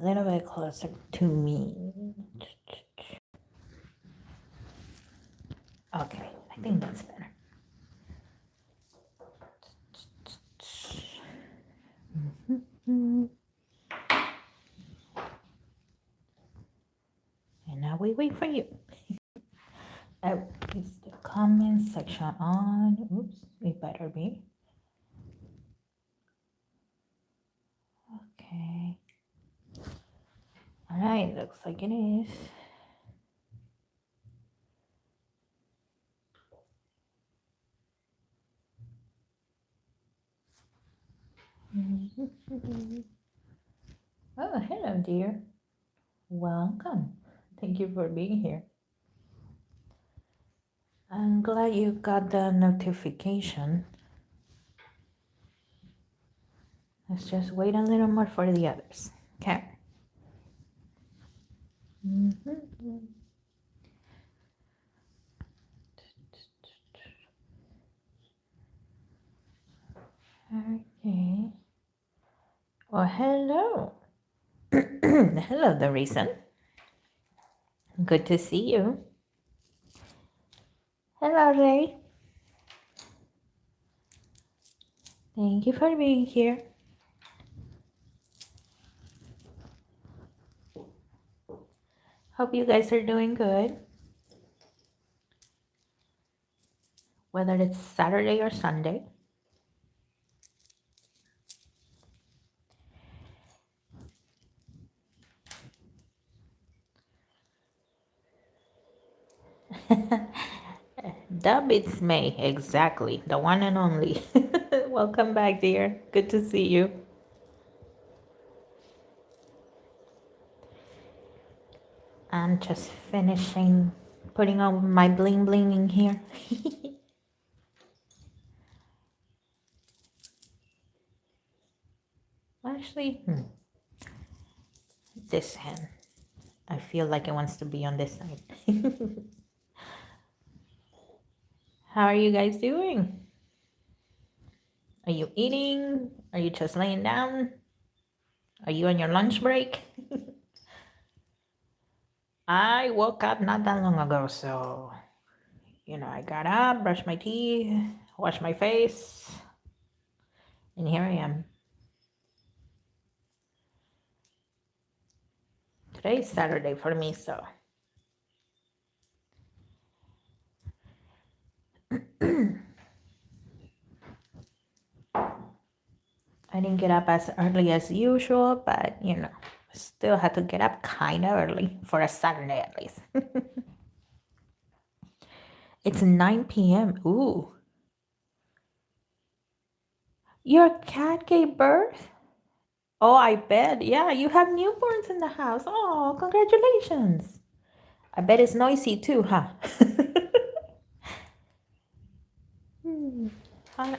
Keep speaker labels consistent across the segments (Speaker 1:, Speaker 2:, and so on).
Speaker 1: a little bit closer to me. Okay, I think that's better. And now we wait for you. Is the comment section on? Oops, it better be. Okay. All right, looks like it is. Oh, hello, dear. Welcome. Thank you for being here. I'm glad you got the notification. Let's just wait a little more for the others. Okay. Okay. Well, hello. Hello, the reason. Good to see you. Hello, Ray. Thank you for being here. Hope you guys are doing good. Whether it's Saturday or Sunday. Dub, it's May, exactly. The one and only. Welcome back, dear. Good to see you. I'm just finishing putting on my bling bling in here. Actually, this hand. I feel like it wants to be on this side. How are you guys doing? Are you eating? Are you just laying down? Are you on your lunch break? I woke up not that long ago, so, I got up, brushed my teeth, washed my face, and here I am. Today is Saturday for me, so. I didn't get up as early as usual, but, still had to get up kind of early for a Saturday at least. It's 9 p.m. Ooh. Your cat gave birth? Oh, I bet. Yeah, you have newborns in the house. Oh, congratulations. I bet it's noisy too, huh?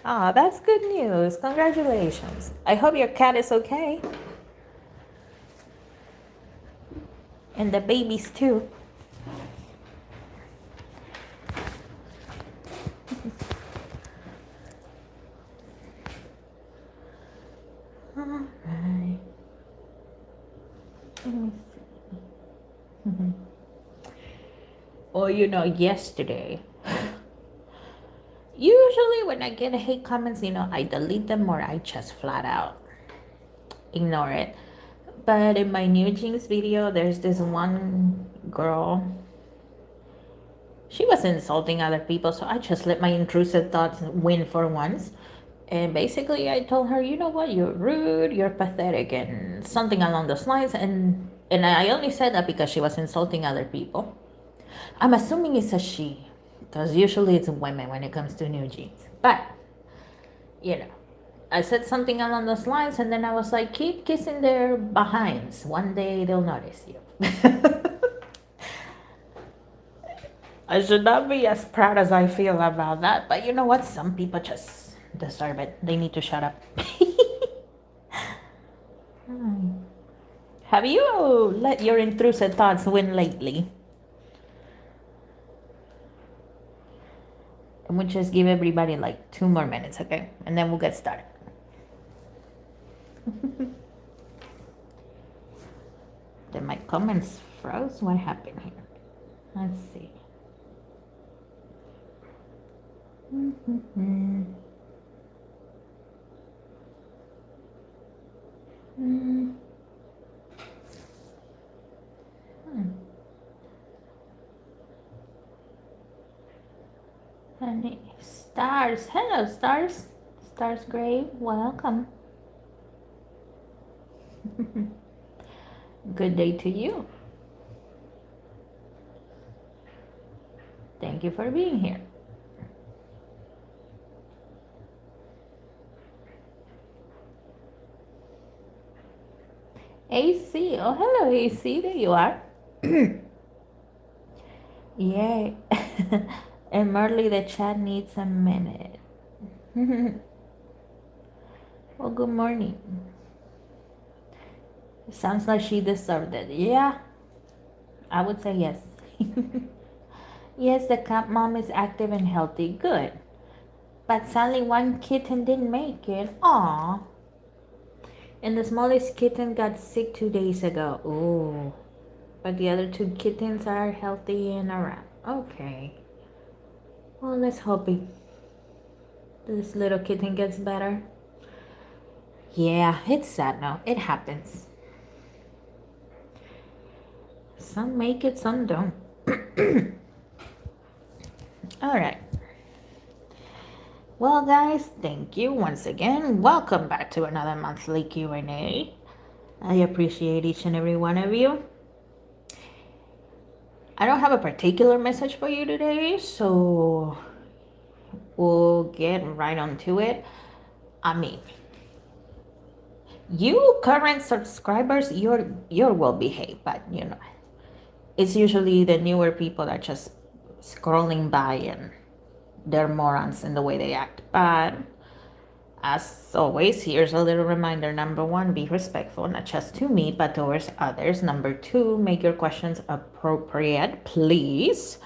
Speaker 1: Ah, that's good news. Congratulations. I hope your cat is okay. And the babies too. All right. Let me see. Well, yesterday, usually when I get hate comments, I delete them or I just flat out ignore it. But in my New Jeans video, there's this one girl. She was insulting other people, so I just let my intrusive thoughts win for once. And basically, I told her, you know what, you're rude, you're pathetic, and something along those lines. And I only said that because she was insulting other people. I'm assuming it's a she, because usually it's women when it comes to New Jeans. But, I said something along those lines, and then I was like, keep kissing their behinds. One day they'll notice you. I should not be as proud as I feel about that, but you know what? Some people just deserve it. They need to shut up. Have you let your intrusive thoughts win lately? And we'll just give everybody like 2 more minutes, okay? And then we'll get started. comments froze. What happened here? Let's see. Mm-hmm. Mm. Honey, stars. Hello, stars. Stars Gray, welcome. Good day to you. Thank you for being here. AC. Oh, hello, AC. There you are. Yay. And Marley, the chat needs a minute. Well, good morning. It sounds like she deserved it. Yeah, I would say yes. Yes, the cat mom is active and healthy. Good. But sadly, one kitten didn't make it. Aww. And the smallest kitten got sick 2 days ago. Ooh. But the other two kittens are healthy and around. Okay. Well, let's hope this little kitten gets better. Yeah, it's sad now. It happens. Some make it, some don't. All right. Well, guys, thank you once again. Welcome back to another monthly Q&A. I appreciate each and every one of you. I don't have a particular message for you today, so we'll get right on to it. I mean, you current subscribers, you're well behaved, but you know, it's usually the newer people that just scrolling by and they're morons in the way they act. But as always, here's a little reminder. Number one, be respectful, not just to me, but towards others. Number two, make your questions appropriate, please.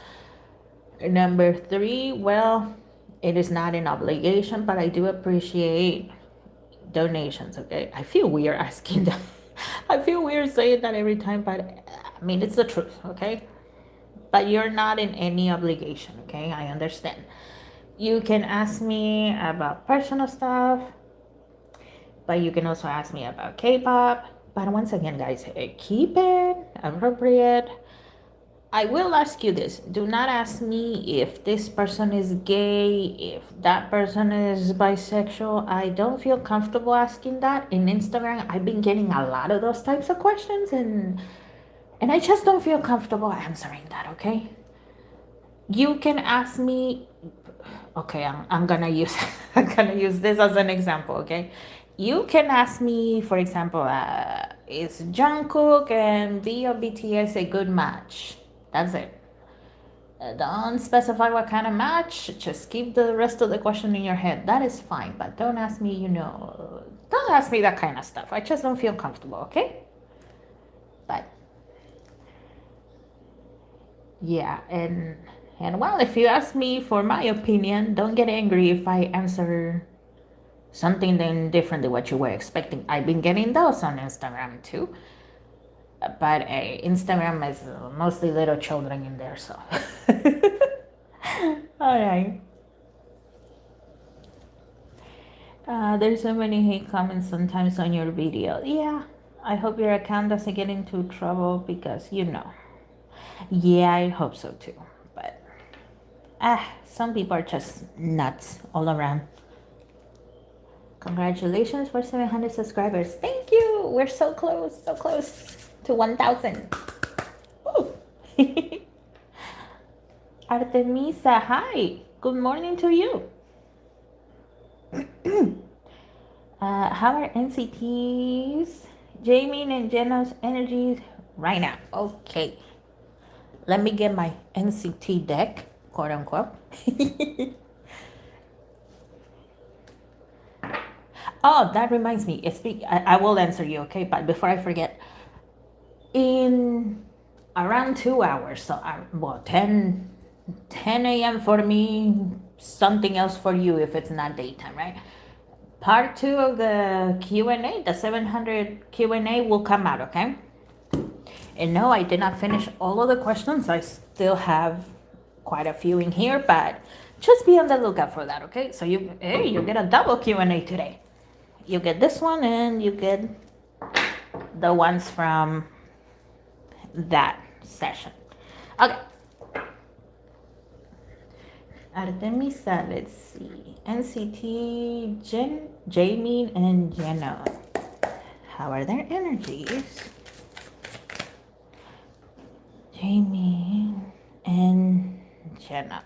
Speaker 1: Number three, well, it is not an obligation, but I do appreciate donations, okay? I feel weird asking that. I feel weird saying that every time, but I mean, it's the truth, okay? But you're not in any obligation, okay? I understand. You can ask me about personal stuff, but you can also ask me about K-pop. But once again, guys, keep it appropriate. I will ask you this. Do not ask me if this person is gay, if that person is bisexual. I don't feel comfortable asking that. In Instagram, I've been getting a lot of those types of questions, and I just don't feel comfortable answering that, okay? You can ask me, okay, I'm gonna use I'm gonna use this as an example, okay? You can ask me, for example, is Jungkook and V of BTS a good match? That's it. Don't specify what kind of match. Just keep the rest of the question in your head. That is fine, but don't ask me, don't ask me that kind of stuff. I just don't feel comfortable, okay? But yeah, and well, if you ask me for my opinion, don't get angry if I answer something then different than what you were expecting. I've been getting those on Instagram too. But Instagram is mostly little children in there, so. All right. There's so many hate comments sometimes on your video. Yeah, I hope your account doesn't get into trouble because, Yeah, I hope so too. But, some people are just nuts all around. Congratulations for 700 subscribers. Thank you. We're so close to 1,000. Artemisa, hi. Good morning to you. How are NCTs, Jamie and Jenna's energies right now? Okay. Let me get my NCT deck, quote unquote. Oh, that reminds me. I will answer you, okay? But before I forget, in around 2 hours, so 10 a.m. for me, something else for you if it's not daytime, right? Part 2 of the Q&A, the 700 Q&A will come out, okay? And no, I did not finish all of the questions. I still have quite a few in here, but just be on the lookout for that, okay? So you get a double Q&A today. You get this one and you get the ones from that session. Okay. Artemisa, let's see. NCT, Jamie, and Jenna. How are their energies? Jamie and Jenna.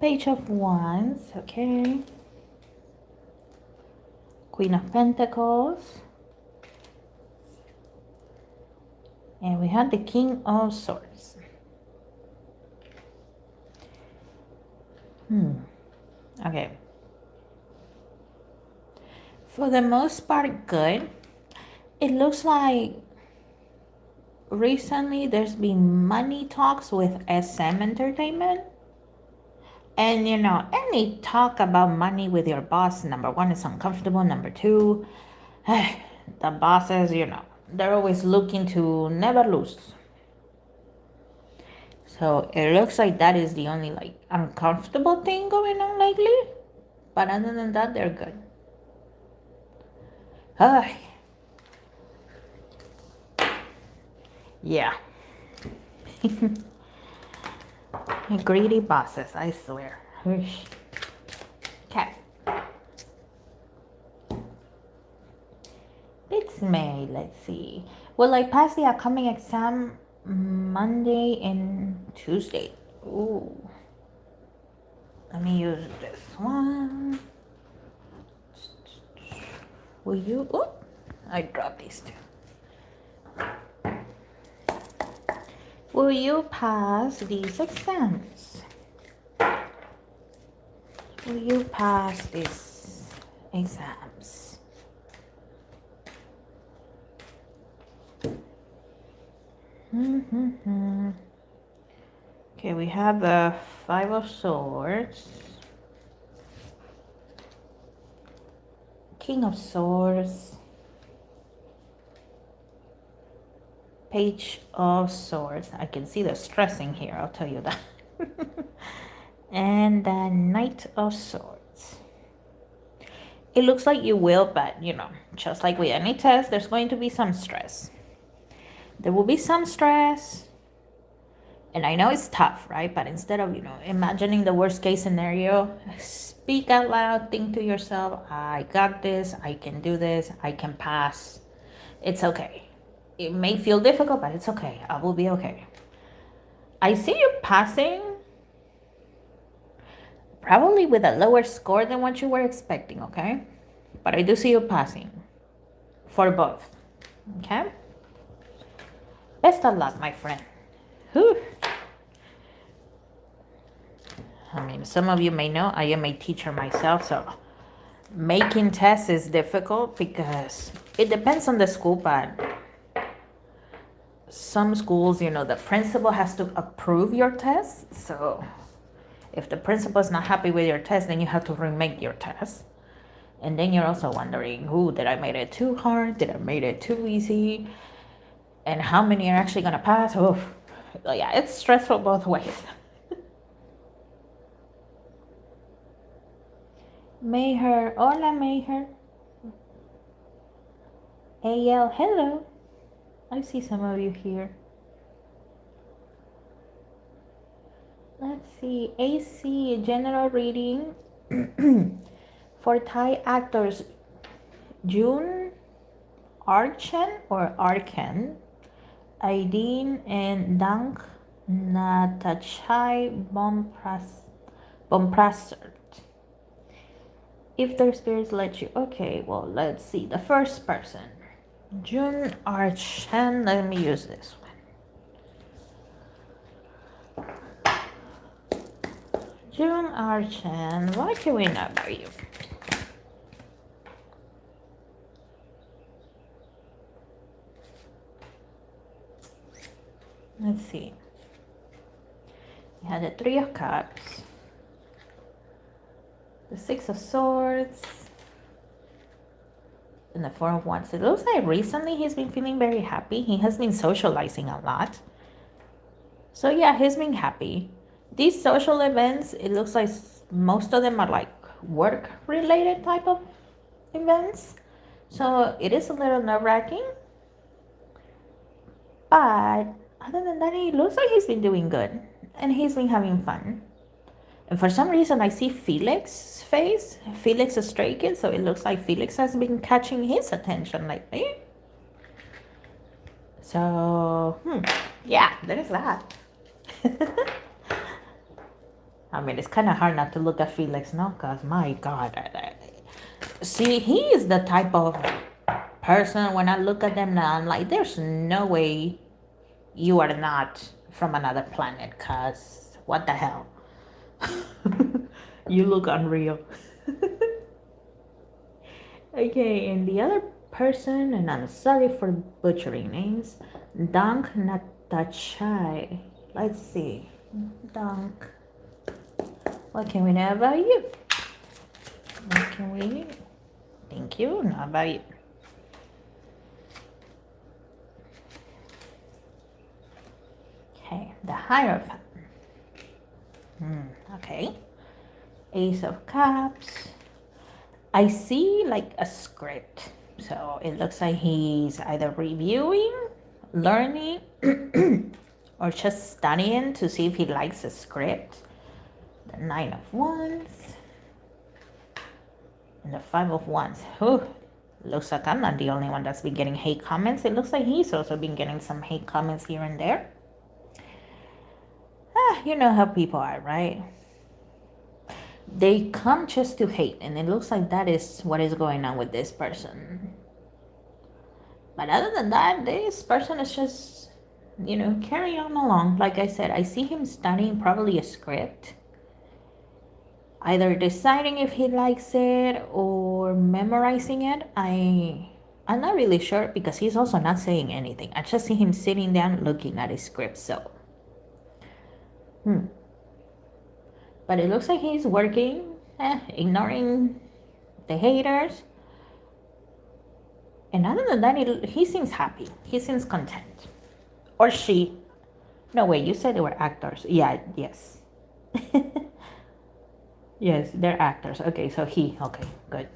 Speaker 1: Page of Wands, okay. Queen of Pentacles. And we have the King of Swords. Okay. For the most part, good. It looks like recently there's been money talks with SM Entertainment. And any talk about money with your boss, number one, is uncomfortable. Number two, the bosses, they're always looking to never lose. So it looks like that is the only uncomfortable thing going on lately. But other than that, they're good. Yeah. Greedy bosses, I swear. Okay. It's May, let's see. Will I pass the upcoming exam Monday and Tuesday? Ooh. Let me use this one. Will you? Oh, I dropped these two. Will you pass these exams? Will you pass these exams? Okay, we have the Five of Swords, King of Swords, Page of Swords. I can see the stressing here, I'll tell you that. And the Knight of Swords. It looks like you will, but just like with any test, there's going to be some stress. There will be some stress. And I know it's tough, right? But instead of, imagining the worst case scenario, speak out loud, think to yourself, I got this, I can do this, I can pass. It's okay. It may feel difficult, but it's okay. I will be okay. I see you passing, probably with a lower score than what you were expecting, okay? But I do see you passing for both, okay? Best of luck, my friend. Whew. I mean, some of you may know I am a teacher myself, so making tests is difficult because it depends on the school, but some schools, the principal has to approve your test. So if the principal is not happy with your test, then you have to remake your test. And then you're also wondering, did I make it too hard? Did I make it too easy? And how many are actually going to pass? Oh, yeah, it's stressful both ways. Mayher, hola Mayher. AL, hello. I see some of you here. Let's see, AC, general reading for Thai actors June Archen or Arken, Aideen, and Dank Natachai Bomprasert. If their spirits let you. Okay, well, let's see. The first person, June Archen. Let me use this one. June Archen, what can we know about you? Let's see. You had the Three of Cups. The Six of Swords and the Four of Wands. It looks like recently he's been feeling very happy. He has been socializing a lot. So yeah, he's been happy. These social events, it looks like most of them are like work related type of events. So it is a little nerve wracking. But other than that, it looks like he's been doing good and he's been having fun. And for some reason, I see Felix's face. Felix is Stray Kid, so it looks like Felix has been catching his attention lately. So, yeah, there's that. I mean, it's kind of hard not to look at Felix now, because my God. See, he is the type of person, when I look at them now, I'm like, there's no way you are not from another planet, because what the hell? You look unreal. Okay, and the other person, and I'm sorry for butchering names, Dank Natachai. Let's see. Dank. What can we know about you? What can we? Thank you. Not about you. Okay, the Hierophant. Okay. Ace of Cups. I see like a script. So it looks like he's either reviewing, learning, or just studying to see if he likes the script. The Nine of Wands. And the Five of Wands. Whew. Looks like I'm not the only one that's been getting hate comments. It looks like he's also been getting some hate comments here and there. You know how people are, right? They come just to hate, and it looks like that is what is going on with this person. But other than that, this person is just, carry on along. Like I said, I see him studying probably a script, either deciding if he likes it or memorizing it. I'm not really sure, because he's also not saying anything. I just see him sitting down looking at his script. So but it looks like he's working, ignoring the haters. And other than that, he seems happy. He seems content. Or she. No, wait, you said they were actors. Yeah, yes. Yes, they're actors. Okay, so he. Okay, good.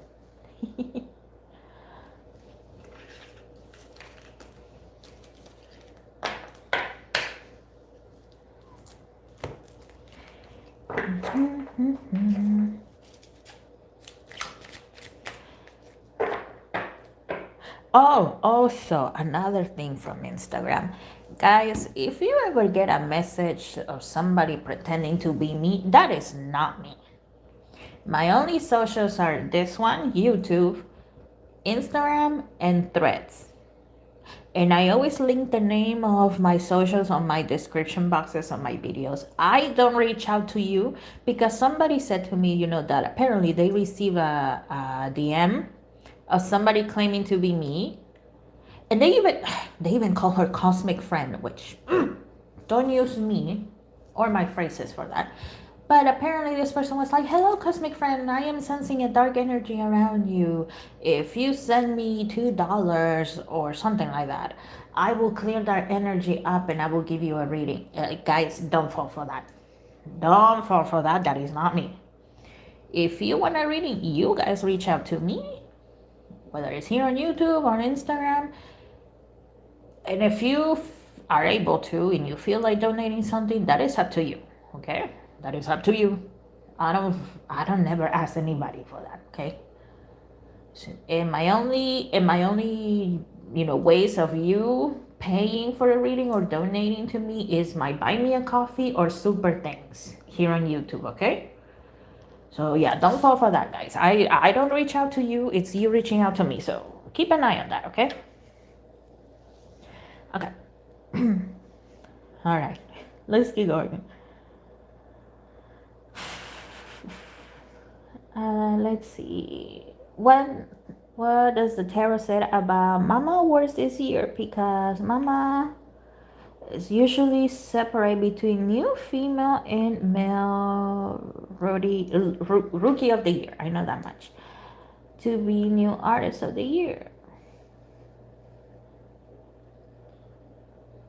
Speaker 1: Oh, also another thing from Instagram. Guys, if you ever get a message of somebody pretending to be me, that is not me. My only socials are this one, YouTube, Instagram, and Threads. And I always link the name of my socials on my description boxes on my videos. I don't reach out to you because somebody said to me, that apparently they receive a DM of somebody claiming to be me. And they even call her cosmic friend, which don't use me or my phrases for that. But apparently this person was like, hello, cosmic friend, I am sensing a dark energy around you. If you send me $2 or something like that, I will clear that energy up and I will give you a reading. Guys, don't fall for that. Don't fall for that. That is not me. If you want a reading, you guys reach out to me, whether it's here on YouTube or Instagram. And if you are able to and you feel like donating something, that is up to you, okay? That is up to you. I don't never ask anybody for that, okay? So, and my only ways of you paying for a reading or donating to me is my Buy Me a Coffee or Super Thanks here on YouTube, okay? So yeah, don't fall for that, guys. I don't reach out to you. It's you reaching out to me. So keep an eye on that, okay? Okay. All right. Let's keep going. Let's see. What does the tarot say about Mama awards this year? Because Mama It's usually separate between new female and male rookie of the year. I know that much. To be new artist of the year.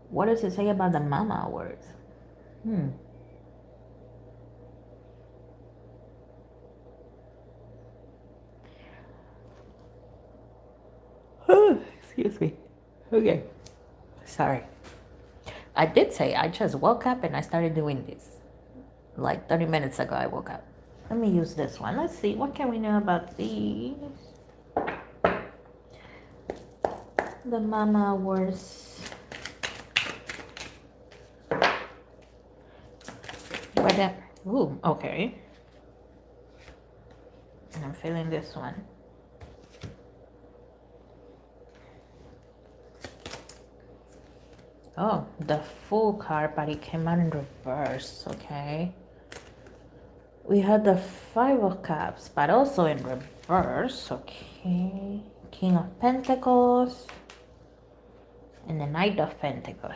Speaker 1: What does it say about the Mama Awards? Excuse me. Okay. Sorry. I did say I just woke up and I started doing this. Like 30 minutes ago, I woke up. Let me use this one. Let's see. What can we know about these? The Mama Awards. Ooh, okay. I'm feeling this one. Oh, the full card, but it came out in reverse. Okay. We had the Five of Cups, but also in reverse. Okay. King of Pentacles. And the Knight of Pentacles.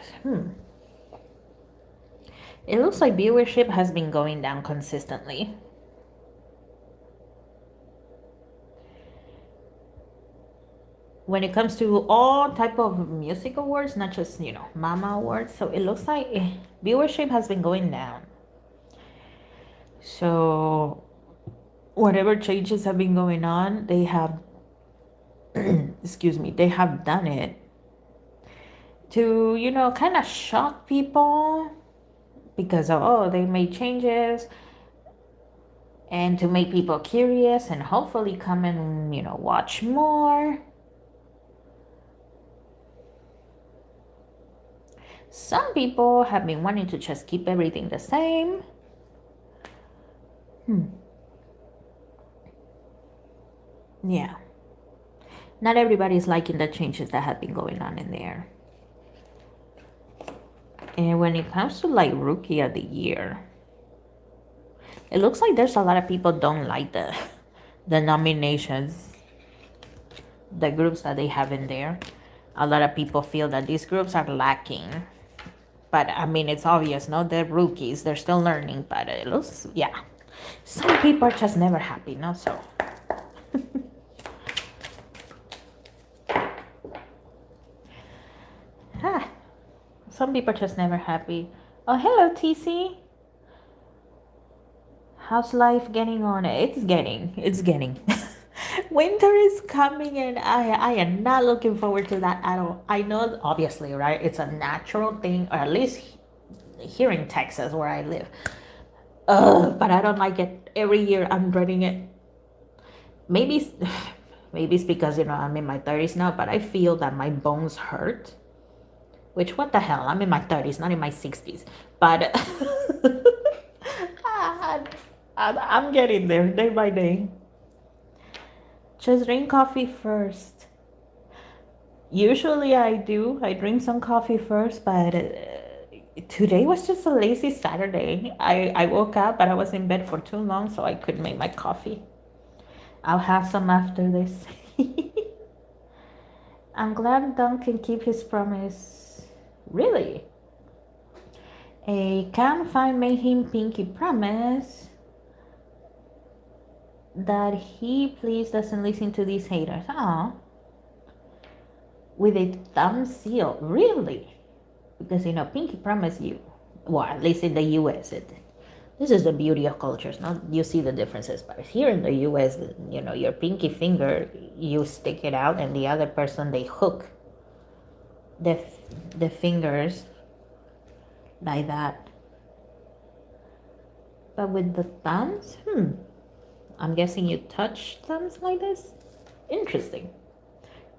Speaker 1: It looks like viewership has been going down consistently. When it comes to all type of music awards, not just, Mama Awards. So it looks like viewership has been going down. So whatever changes have been going on, they have, excuse me, they have done it to, kind of shock people because of, they made changes and to make people curious and hopefully come and, watch more. Some people have been wanting to just keep everything the same. Yeah. Not everybody's liking the changes that have been going on in there. And when it comes to like Rookie of the Year, it looks like there's a lot of people don't like the nominations, the groups that they have in there. A lot of people feel that these groups are lacking. But I mean, it's obvious, no? They're rookies. They're still learning. But it looks, yeah. Some people are just never happy, no? So. Some people are just never happy. Oh, hello, TC. How's life getting on? It's getting. Winter is coming and I am not looking forward to that at all. I know, obviously, right? It's a natural thing, or at least here in Texas where I live. But I don't like it. Every year I'm dreading it. Maybe it's because, I'm in my 30s now, but I feel that my bones hurt. Which, what the hell? I'm in my 30s, not in my 60s. But I'm getting there day by day. Just drink coffee first. Usually I do. I drink some coffee first, but today was just a lazy Saturday. I woke up, but I was in bed for too long, so I couldn't make my coffee. I'll have some after this. I'm glad Don can keep his promise. Really? A Can-Find made him pinky promise that he please doesn't listen to these haters. Oh, with a thumb seal. Really? Because, pinky promise you, well, at least in the US, this is the beauty of cultures. Now you see the differences, but here in the US, your pinky finger, you stick it out, and the other person, they hook the fingers like that. But with the thumbs, I'm guessing you touch thumbs like this. Interesting.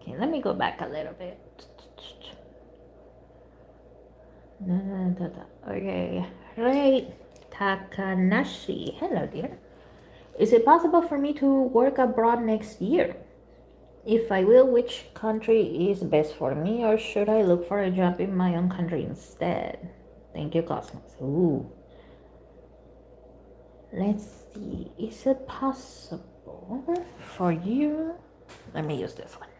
Speaker 1: Okay, let me go back a little bit. Okay, Rei Takanashi. Hello, dear. Is it possible for me to work abroad next year? If I will, which country is best for me, or should I look for a job in my own country instead? Thank you, Cosmos. Ooh. Let's see. Is it possible for you? Let me use this one.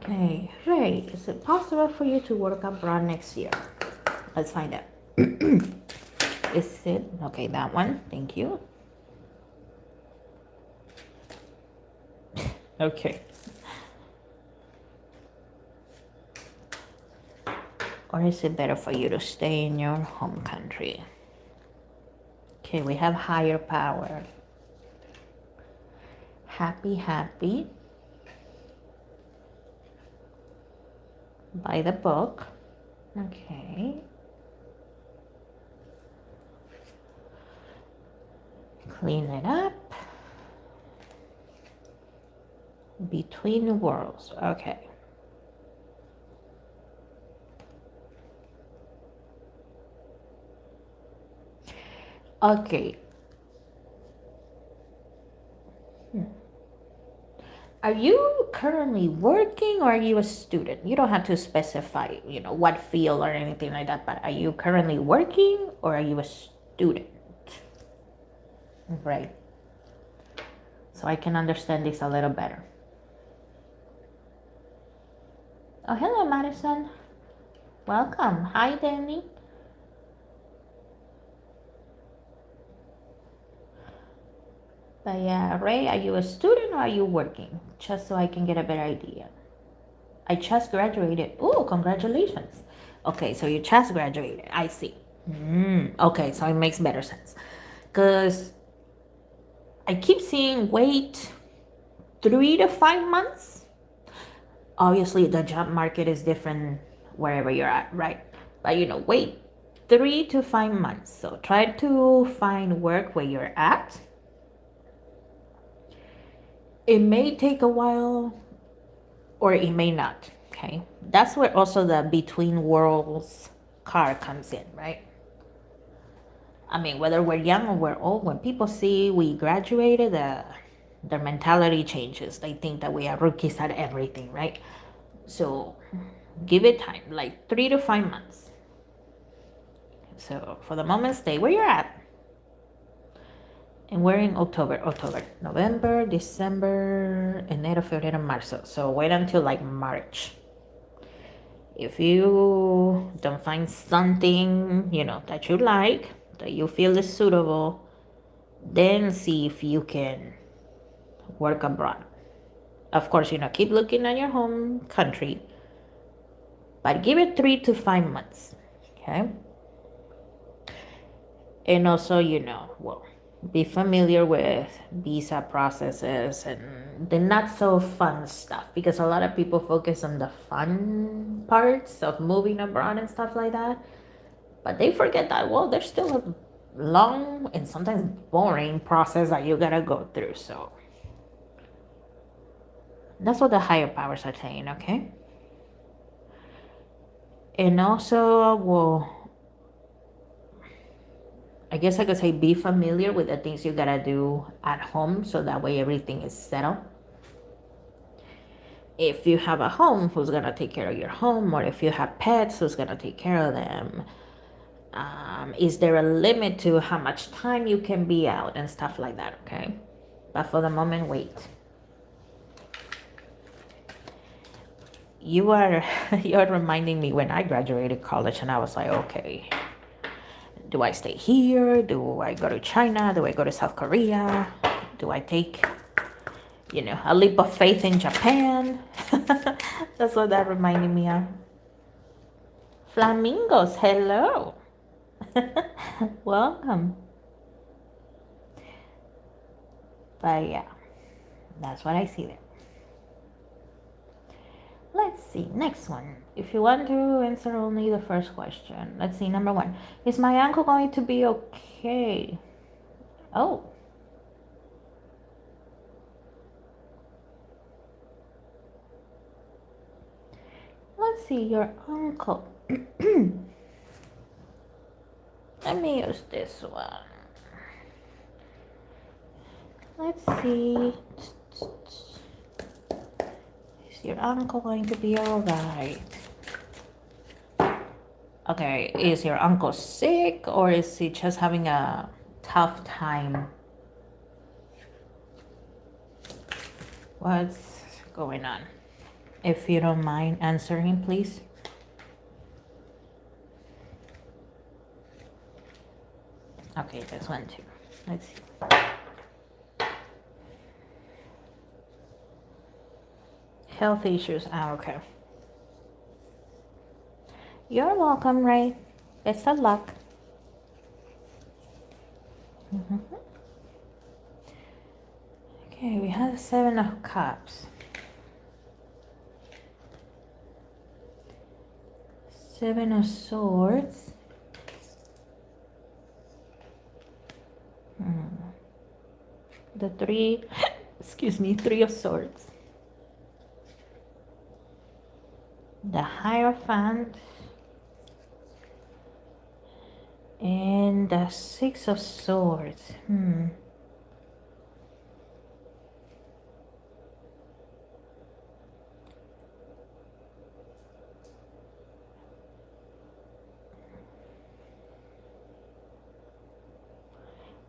Speaker 1: Okay, Ray, is it possible for you to work abroad next year? Let's find out. Is it? Okay, that one. Thank you. Okay. Or is it better for you to stay in your home country? Okay, we have higher power. Happy, happy. By the book. Okay. Clean it up. Between worlds. Okay. Okay. Are you currently working or are you a student? You don't have to specify, what field or anything like that, but are you currently working or are you a student? Right. So I can understand this a little better. Oh, hello, Madison. Welcome. Hi, Danny. But yeah, Ray, are you a student or are you working? Just so I can get a better idea. I just graduated. Oh, congratulations. Okay, so you just graduated. I see. Okay, so it makes better sense. Because I keep seeing wait 3 to 5 months. Obviously, the job market is different wherever you're at, right? But wait 3 to 5 months. So try to find work where you're at. It may take a while or it may not. Okay, that's where also the between worlds card comes in, right? I mean, whether we're young or we're old, when people see we graduated, their mentality changes. They think that we are rookies at everything, right? So give it time, like 3 to 5 months. So for the moment, stay where you're at. And we're in October, November, December, enero, febrero, marzo. So wait until like March. If you don't find something, that you like, that you feel is suitable, then see if you can work abroad. Of course, keep looking at your home country, but give it 3 to 5 months, okay? And also, be familiar with visa processes and the not so fun stuff, because a lot of people focus on the fun parts of moving abroad and stuff like that, but they forget that, well, there's still a long and sometimes boring process that you gotta go through. So that's what the higher powers are saying, okay? And also, well, I guess I could say be familiar with the things you gotta do at home so that way everything is settled. If you have a home, who's gonna take care of your home? Or if you have pets, who's gonna take care of them? Is there a limit to how much time you can be out and stuff like that, okay? But for the moment, wait. You're reminding me when I graduated college and I was like, okay, do I stay here? Do I go to China? Do I go to South Korea? Do I take, a leap of faith in Japan? That's what that reminded me of. Flamingos, hello. Welcome. But yeah, that's what I see there. Let's see, next one. If you want to answer only the first question. Let's see, number 1. Is my uncle going to be okay? Oh. Let's see, your uncle. Let me use this one. Let's see. Is your uncle going to be alright? Okay, is your uncle sick or is he just having a tough time? What's going on? If you don't mind answering, please. Okay, this one too. Let's see. Health issues. Ah, okay. You're welcome, Ray. Best of luck. Okay, we have the Seven of Cups. Seven of Swords. The three, excuse me, Three of Swords. The Hierophant. And the Six of Swords.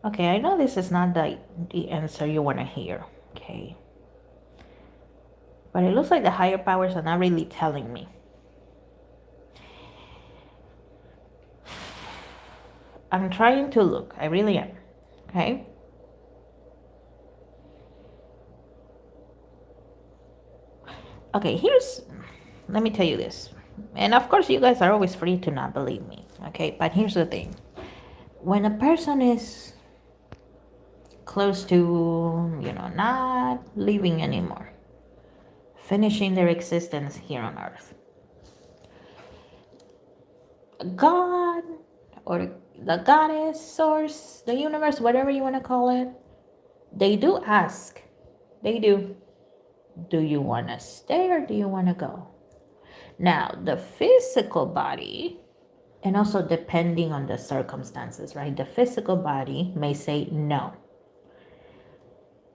Speaker 1: Okay, I know this is not the answer you want to hear. Okay. But it looks like the higher powers are not really telling me. I'm trying to look. I really am. Okay. Okay, let me tell you this. And of course, you guys are always free to not believe me. Okay, but here's the thing. When a person is close to, not living anymore, finishing their existence here on earth, God or the goddess, source, the universe, whatever you want to call it, they do ask. They do. Do you want to stay or do you want to go? Now, the physical body, and also depending on the circumstances, right? The physical body may say no.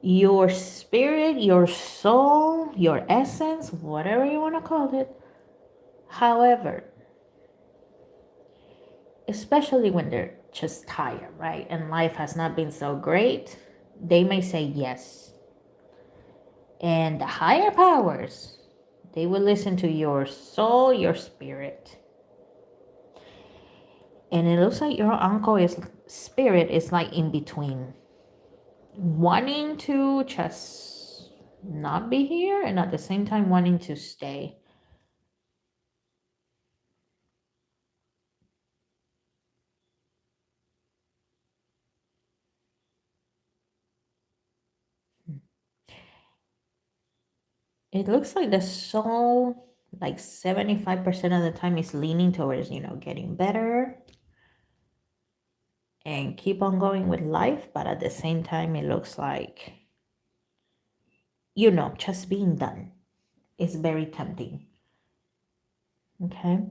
Speaker 1: Your spirit, your soul, your essence, whatever you want to call it. However, especially when they're just tired, right? And life has not been so great, they may say yes. And the higher powers, they will listen to your soul, your spirit. And it looks like your uncle's spirit is like in between, wanting to just not be here and at the same time wanting to stay. It looks like the soul, like 75% of the time, is leaning towards, getting better and keep on going with life. But at the same time, it looks like, just being done is very tempting. Okay.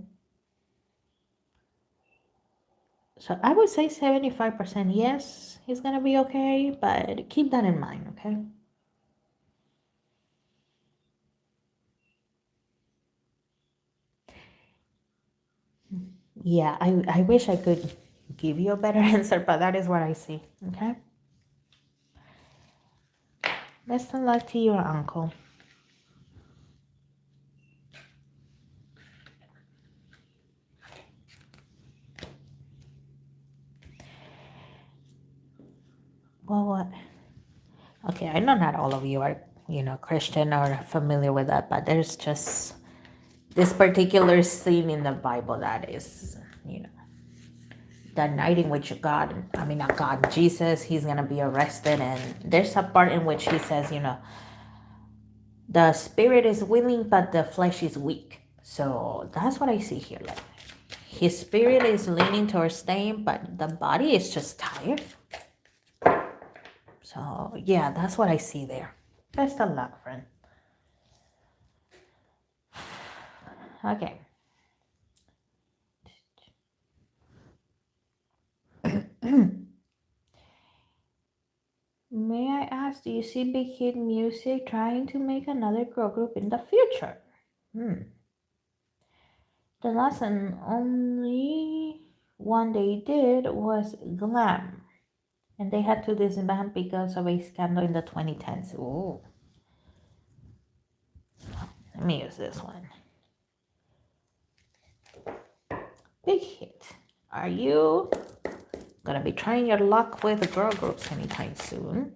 Speaker 1: So I would say 75% yes, he's going to be okay. But keep that in mind, okay? Yeah, I wish I could give you a better answer, but that is what I see, okay? Best of luck to your uncle. Well, what? Okay, I know not all of you are, Christian or familiar with that, but there's just this particular scene in the Bible that is, the night in which not God, Jesus, he's going to be arrested. And there's a part in which he says, the spirit is willing, but the flesh is weak. So that's what I see here. Like, his spirit is leaning towards staying, but the body is just tired. So yeah, that's what I see there. Best of luck, friend. Okay. May I ask, do you see Big Hit Music trying to make another girl group in the future? The last and only one they did was Glam. And they had to disband because of a scandal in the 2010s. Ooh. Let me use this one. Big hit. Are you gonna be trying your luck with girl groups anytime soon?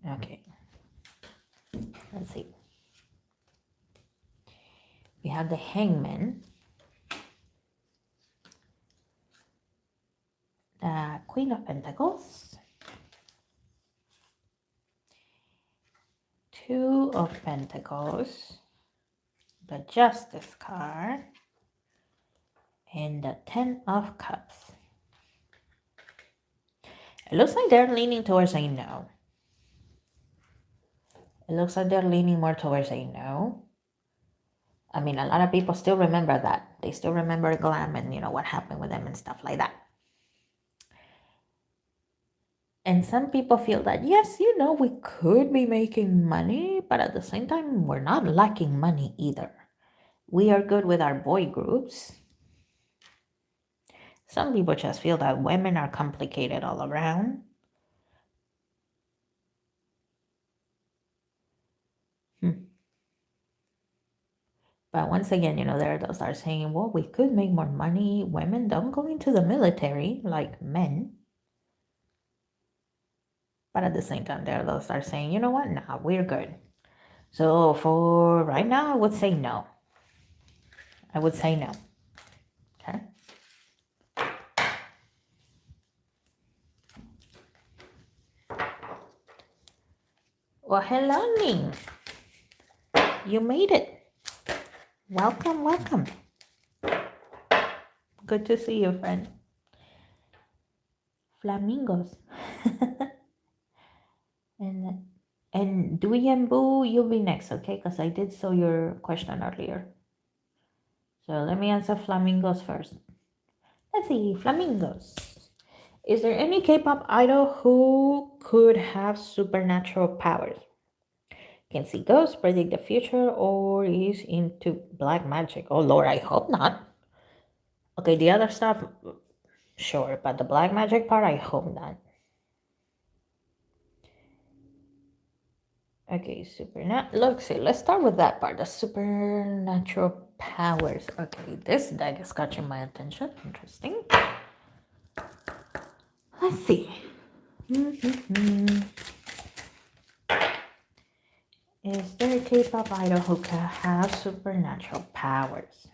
Speaker 1: Okay. Let's see. We have the Hangman, the Queen of Pentacles, Two of Pentacles, the Justice card, and the Ten of Cups. It looks like they're leaning towards a no. It looks like they're leaning more towards a no. I mean, a lot of people still remember that. They still remember Glam and, you know, what happened with them and stuff like that. And some people feel that, yes, you know, we could be making money, but at the same time, we're not lacking money either. We are good with our boy groups. Some people just feel that women are complicated all around. But once again, you know, there are those that are saying, well, we could make more money. Women don't go into the military like men. But at the same time, there are those that are saying, you know what? Nah, we're good. So for right now, I would say no. I would say no. Okay. Well, hello, Ning. You made it. Welcome, welcome. Good to see you, friend. Flamingos. and Dewey and Boo, you'll be next, okay? Because I did saw your question earlier. So let me answer flamingos first. Let's see, flamingos. Is there any K-pop idol who could have supernatural powers? Can see ghosts, predict the future, or is into black magic? Oh Lord, I hope not. Okay, the other stuff, sure, but the black magic part, I hope not. Okay, let's see, let's start with that part, the supernatural powers. Okay, this deck is catching my attention. Interesting. Let's see. Is there a K-pop idol who can have supernatural powers?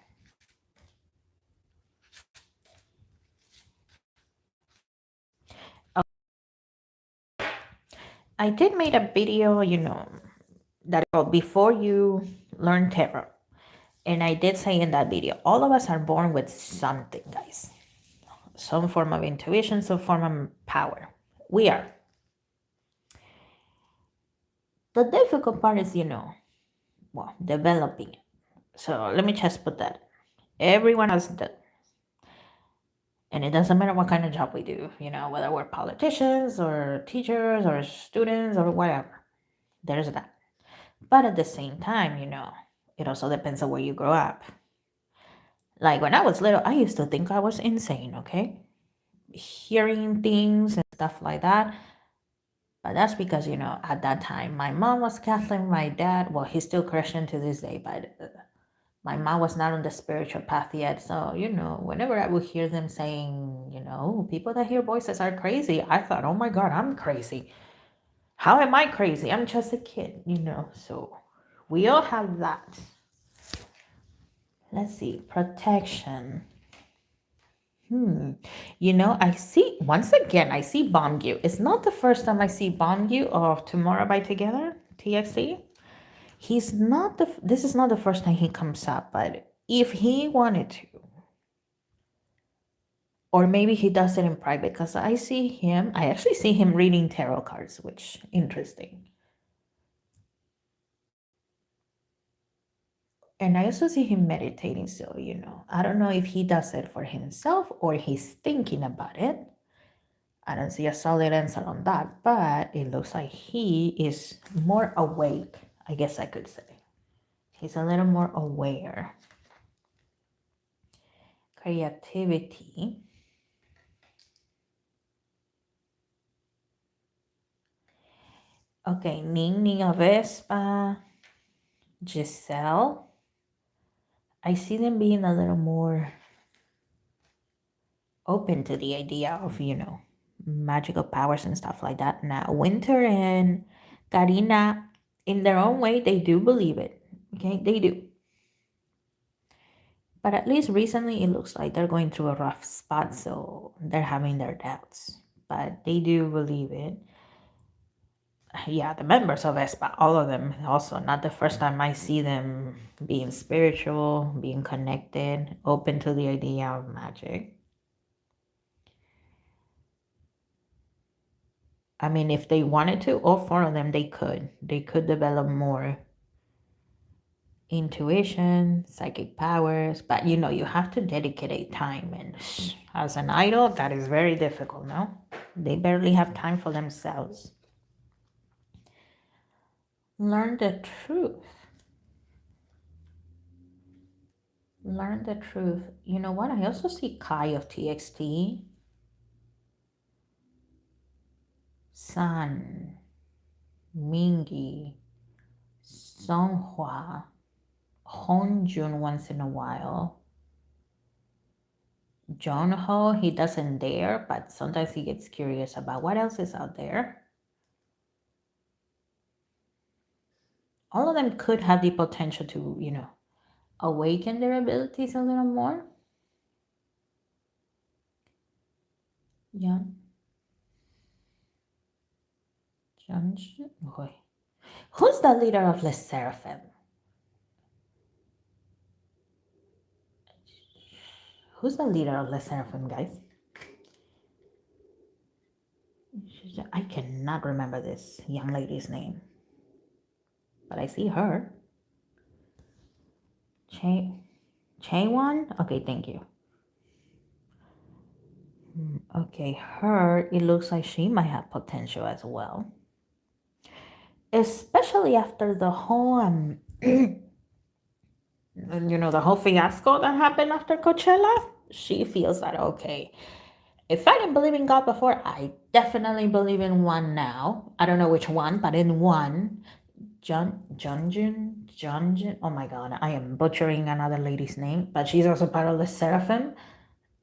Speaker 1: I did make a video, you know, that before you learn tarot. And I did say in that video, all of us are born with something, guys. Some form of intuition, some form of power. We are. The difficult part is, you know, well, developing it. So let me just put that. Everyone has that. And it doesn't matter what kind of job we do, you know, whether we're politicians or teachers or students or whatever. There's that. But at the same time, you know, it also depends on where you grow up. Like when I was little, I used to think I was insane, okay? Hearing things and stuff like that. But that's because, you know, at that time, my mom was Catholic, my dad, well, he's still Christian to this day, but my mom was not on the spiritual path yet. So, you know, whenever I would hear them saying, you know, people that hear voices are crazy, I thought, oh my God, I'm crazy. How am I crazy? I'm just a kid, you know. So we all have that. Let's see, protection. You know, I see, once again, I see Bongyu. It's not the first time I see Bongyu of Tomorrow by Together, TXT. This is not the first time he comes up, but if he wanted to, or maybe he does it in private, because I actually see him reading tarot cards, which interesting. And I also see him meditating, so, you know, I don't know if he does it for himself or he's thinking about it. I don't see a solid answer on that, but it looks like he is more awake, I guess I could say. He's a little more aware. Creativity. Okay, Nina Vespa, Giselle. I see them being a little more open to the idea of, magical powers and stuff like that. Now, Winter and Karina, in their own way, they do believe it. Okay, they do. But at least recently, it looks like they're going through a rough spot, so they're having their doubts. But they do believe it. Yeah, the members of Espa, all of them, also not the first time I see them being spiritual, being connected, open to the idea of magic. I mean, if they wanted to, all four of them, they could. They could develop more intuition, psychic powers, but you have to dedicate time. And as an idol, that is very difficult, no? They barely have time for themselves. Learn the truth. Learn the truth. You know what? I also see Kai of TXT. Sun, Mingi, Songhua, Hongjun once in a while. Jonho, he doesn't dare, but sometimes he gets curious about what else is out there. All of them could have the potential to, awaken their abilities a little more. Yeah. Who's the leader of Les Seraphim? Who's the leader of Les Seraphim, guys? I cannot remember this young lady's name, but I see her. Chaewon? Okay, thank you. Okay, her, it looks like she might have potential as well. Especially after the whole, the whole fiasco that happened after Coachella. She feels that, okay, if I didn't believe in God before, I definitely believe in one now. I don't know which one, but in one. Junjun. Oh my god, I am butchering another lady's name, but she's also part of the Seraphim.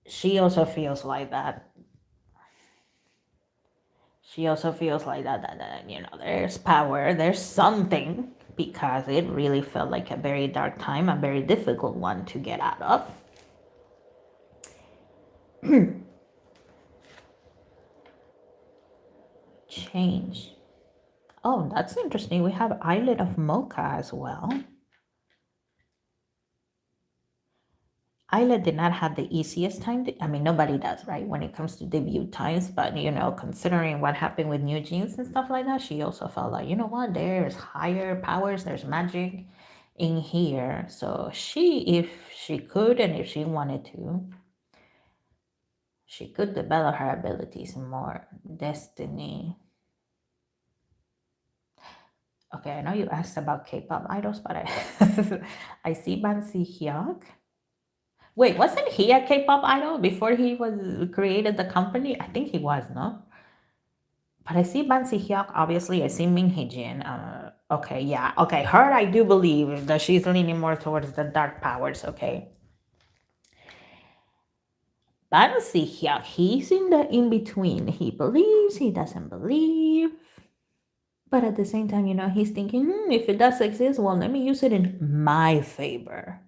Speaker 1: She also feels like that. She also feels like that there's power, there's something, because it really felt like a very dark time, a very difficult one to get out of. Change. Oh, that's interesting. We have Islet of Mocha as well. Isla did not have the easiest time. I mean, nobody does, right? When it comes to debut times, but considering what happened with New Jeans and stuff like that, she also felt like, you know what, there's higher powers, there's magic in here. So if she could and if she wanted to, she could develop her abilities more. Destiny. Okay, I know you asked about K-pop idols, but I see Ban Si Hyuk. Wait, wasn't he a K-pop idol before he was created the company? I think he was, no? But I see Ban Si Hyuk, obviously. I see Min Hee Jin. Okay, yeah. Okay, her, I do believe that she's leaning more towards the dark powers, okay? Ban Si Hyuk, he's in the in-between. He believes, he doesn't believe. But at the same time, he's thinking, if it does exist, well, let me use it in my favor.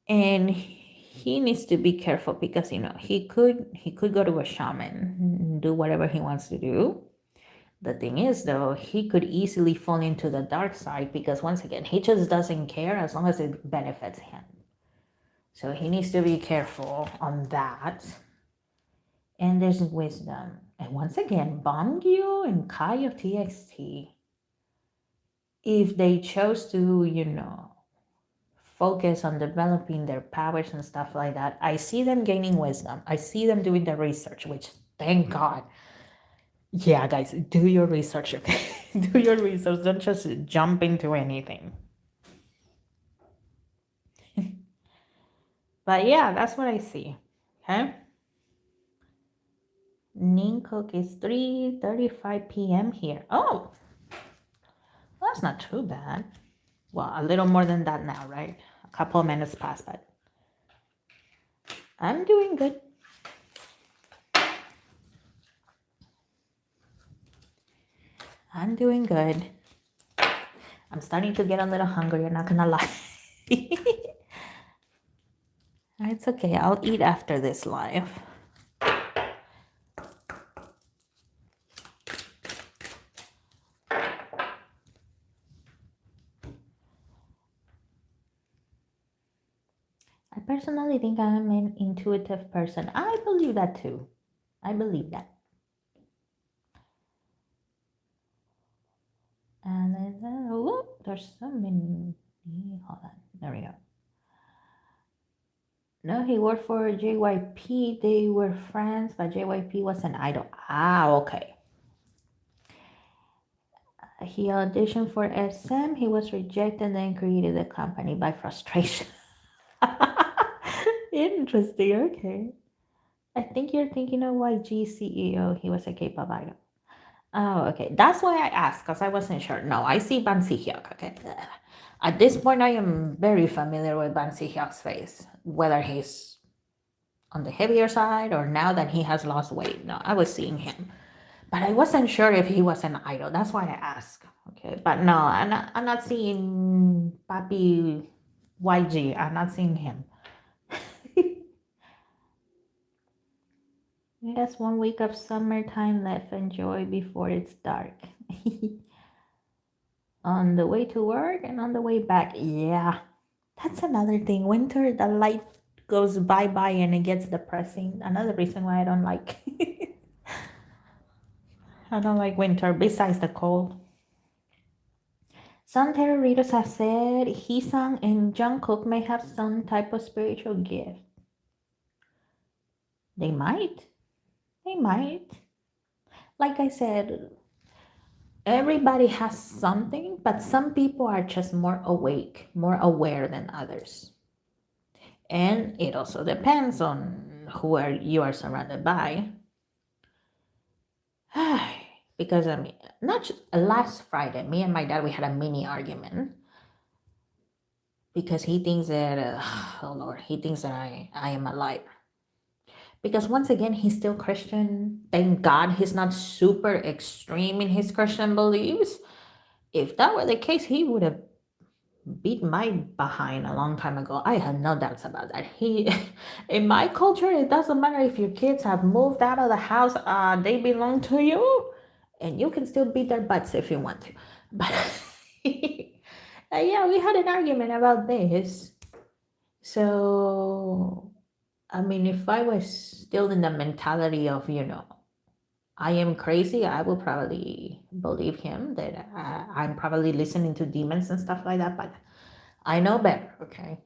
Speaker 1: And he needs to be careful because he could go to a shaman, do whatever he wants to do. The thing is, though, he could easily fall into the dark side because once again, he just doesn't care as long as it benefits him. So he needs to be careful on that. And there's wisdom. And once again, Bongyu and Kai of TXT, if they chose to, focus on developing their powers and stuff like that, I see them gaining wisdom. I see them doing the research, which thank God. Yeah, guys, do your research, okay? Do your research. Don't just jump into anything. But yeah, that's what I see. Okay. Ningkook is 3:35 p.m. here. Oh, that's not too bad. Well, a little more than that now, right? A couple of minutes past, but I'm doing good. I'm doing good. I'm starting to get a little hungry, I'm not gonna lie. It's okay, I'll eat after this live. I personally think I'm an intuitive person. I believe that too. I believe that. And then, whoop, there's so many. Hold on, there we go. No, he worked for JYP. They were friends, but JYP was an idol. Ah, okay. He auditioned for SM. He was rejected and then created the company by frustration. Interesting. Okay. I think you're thinking of YG CEO. He was a K-pop idol. Oh, okay. That's why I asked, because I wasn't sure. No, I see Ban Si-hyuk. Okay. At this point, I am very familiar with Ban Si-hyuk's face, whether he's on the heavier side or now that he has lost weight. No, I was seeing him. But I wasn't sure if he was an idol. That's why I asked. Okay. But no, I'm not seeing Papi YG. I'm not seeing him. Yes, 1 week of summertime left. Enjoy before it's dark. On the way to work and on the way back. Yeah, that's another thing. Winter, the light goes bye-bye and it gets depressing. Another reason why I don't like I don't like winter besides the cold. Some terroritos have said Heesang and Jungkook may have some type of spiritual gift. They might. They might. Like I said, everybody has something, but some people are just more awake, more aware than others. And it also depends on who you are surrounded by. Because I mean, not just, last Friday, me and my dad, we had a mini argument because he thinks that, oh Lord, he thinks that I am a liar. Because once again, he's still Christian. Thank God he's not super extreme in his Christian beliefs. If that were the case, he would have beat my behind a long time ago. I have no doubts about that. In my culture, it doesn't matter if your kids have moved out of the house, they belong to you, and you can still beat their butts if you want to. But yeah, we had an argument about this. So, I mean, if I was still in the mentality of, I am crazy, I will probably believe him that I'm probably listening to demons and stuff like that, but I know better, okay?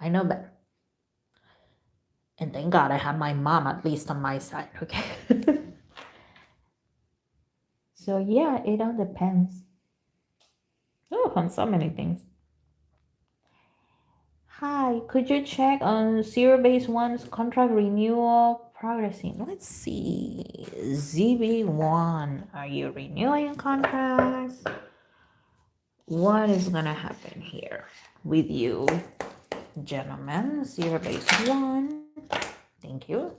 Speaker 1: I know better. And thank God I have my mom at least on my side, okay? So yeah, it all depends. Oh, on so many things. Hi, could you check on Zero Base One's contract renewal progressing? Let's see. ZB1, are you renewing contracts? What is gonna happen here with you, gentlemen? Zero Base One. Thank you.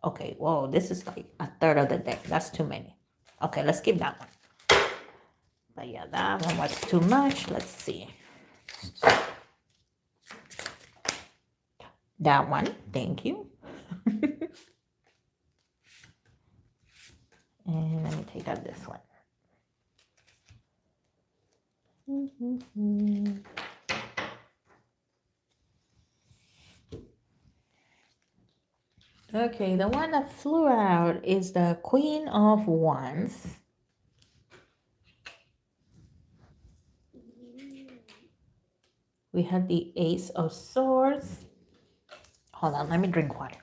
Speaker 1: Okay, whoa, this is like a third of the deck. That's too many. Okay, let's keep that one. But yeah, that one was too much. Let's see. That one, thank you. And let me take out this one. Okay, the one that flew out is the Queen of Wands. We have the Ace of Swords. Hold on, let me drink water.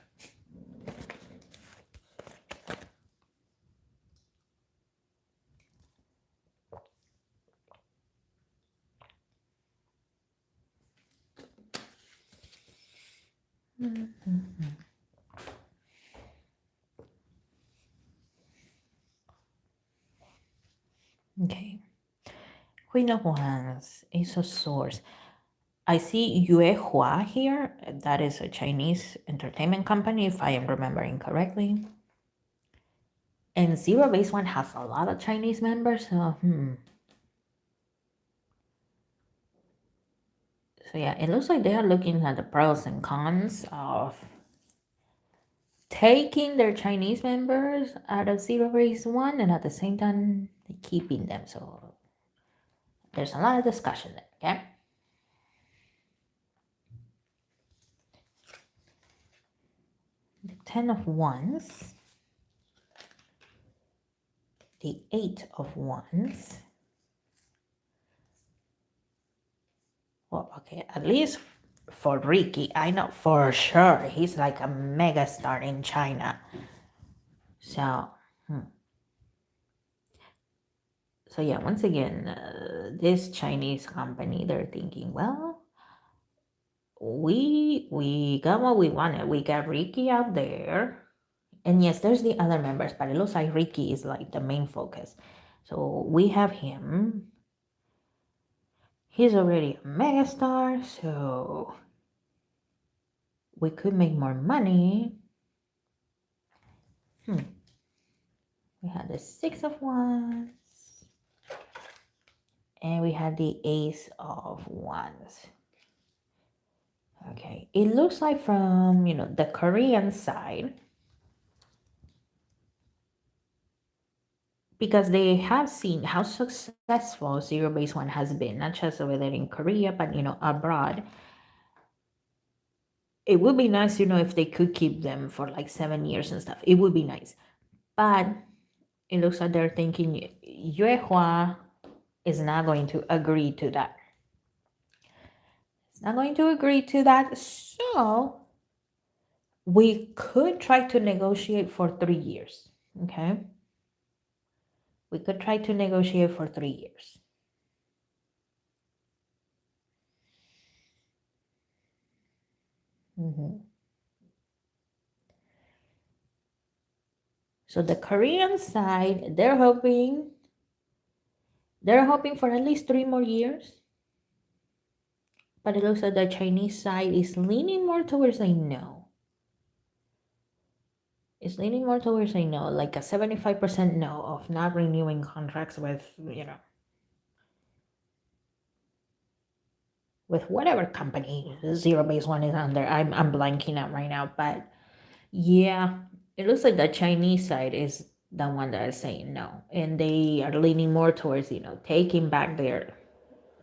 Speaker 1: We know ones. Ace of Swords. I see Yue Hua here. That is a Chinese entertainment company, if I am remembering correctly. And Zero Base One has a lot of Chinese members, so So yeah, it looks like they are looking at the pros and cons of taking their Chinese members out of Zero Base One and at the same time keeping them. So there's a lot of discussion there, okay? The 10 of Wands, the 8 of Wands. Well, okay, at least for Ricky, I know for sure he's like a mega star in China. So, so yeah, once again, this Chinese company, they're thinking, well, we got what we wanted. We got Ricky out there. And yes, there's the other members, but it looks like Ricky is like the main focus. So we have him. He's already a megastar, so we could make more money. We had the 6 of Wands. And we had the Ace of Wands. Okay, it looks like from, the Korean side, because they have seen how successful Zero Base One has been, not just over there in Korea, but, abroad. It would be nice, if they could keep them for like 7 years and stuff. It would be nice. But it looks like they're thinking Yue Hua is not going to agree to that. It's not going to agree to that. So we could try to negotiate for 3 years. Okay. We could try to negotiate for 3 years. So the Korean side, they're hoping for at least 3 more years. But it looks like the Chinese side is leaning more towards a no. It's leaning more towards a no, like a 75% no of not renewing contracts with, with whatever company Zero Base One is under. I'm blanking out right now, but yeah, it looks like the Chinese side is the one that is saying no, and they are leaning more towards taking back their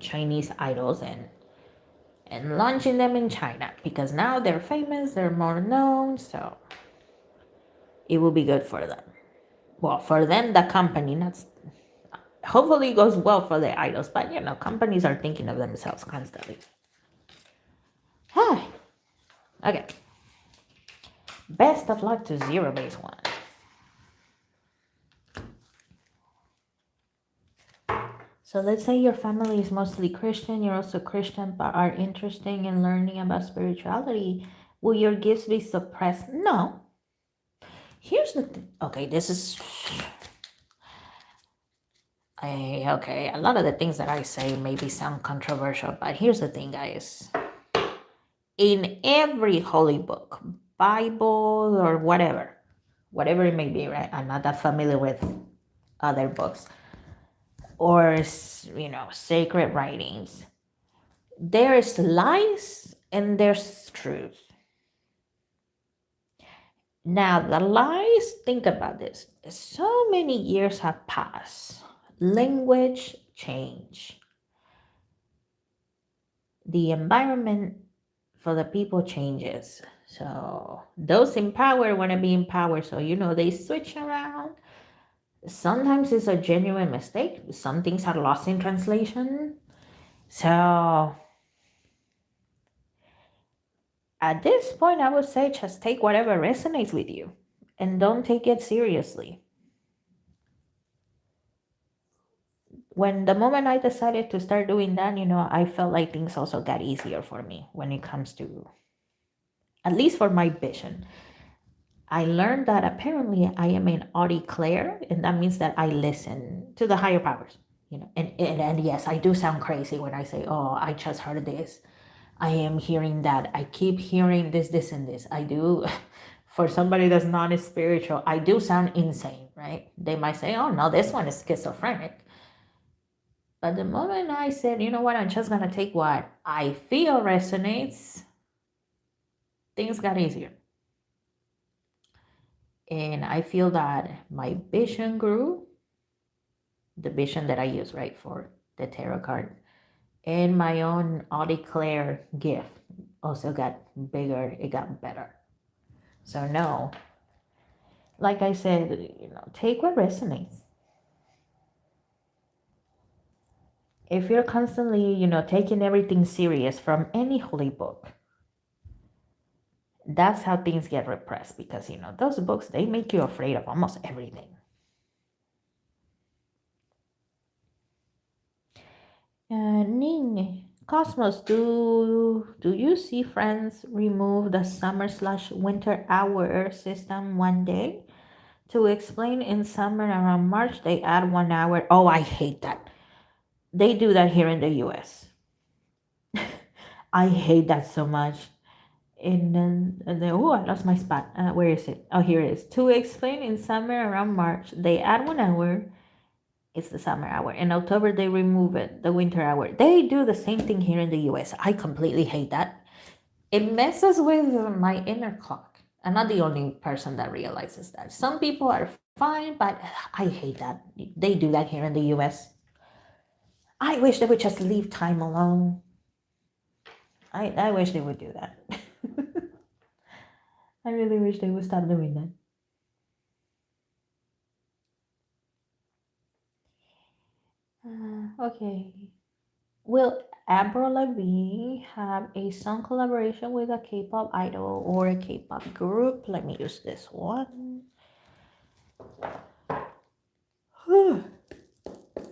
Speaker 1: Chinese idols and launching them in China, because now they're famous, they're more known, so it will be good for them. Well, for them, the company, not hopefully it goes well for the idols, but companies are thinking of themselves constantly. Okay. Best of luck to Zero Base One. So let's say your family is mostly Christian, you're also Christian, but are interested in learning about spirituality. Will your gifts be suppressed? No. Here's the thing. Okay, this is... okay, a lot of the things that I say maybe sound controversial, but here's the thing, guys. In every holy book, Bible or whatever it may be, right? I'm not that familiar with other books or, sacred writings. There's lies and there's truth. Now, the lies, think about this. So many years have passed. Language change. The environment for the people changes. So those in power want to be in power. So, they switch around. Sometimes it's a genuine mistake. Some things are lost in translation. So at this point, I would say just take whatever resonates with you and don't take it seriously. When the moment I decided to start doing that, I felt like things also got easier for me when it comes to, at least for my vision. I learned that apparently I am an audiclaire, and that means that I listen to the higher powers. And yes, I do sound crazy when I say, oh, I just heard this. I am hearing that. I keep hearing this, and this. I do. For somebody that's not spiritual, I do sound insane, right? They might say, oh, no, this one is schizophrenic. But the moment I said, you know what, I'm just going to take what I feel resonates, things got easier. And I feel that my vision grew, the vision that I use, right, for the tarot card, and my own Audie Claire gift also got bigger, it got better. So, no, like I said, take what resonates. If you're constantly, taking everything serious from any holy book, that's how things get repressed because, those books, they make you afraid of almost everything. Ning, Cosmos, do you see friends remove the summer/winter hour system one day? To explain, in summer around March, they add 1 hour. Oh, I hate that. They do that here in the US. I hate that so much. And then oh, I lost my spot. Where is it? Oh, here it is. To explain, in summer around March, they add 1 hour. It's the summer hour. In October, they remove it, the winter hour. They do the same thing here in the US. I completely hate that. It messes with my inner clock. I'm not the only person that realizes that. Some people are fine, but I hate that. They do that here in the US. I wish they would just leave time alone. I wish they would do that. I really wish they would stop doing that. Okay. Will Avril Lavigne have a song collaboration with a K-pop idol or a K-pop group? Let me use this one.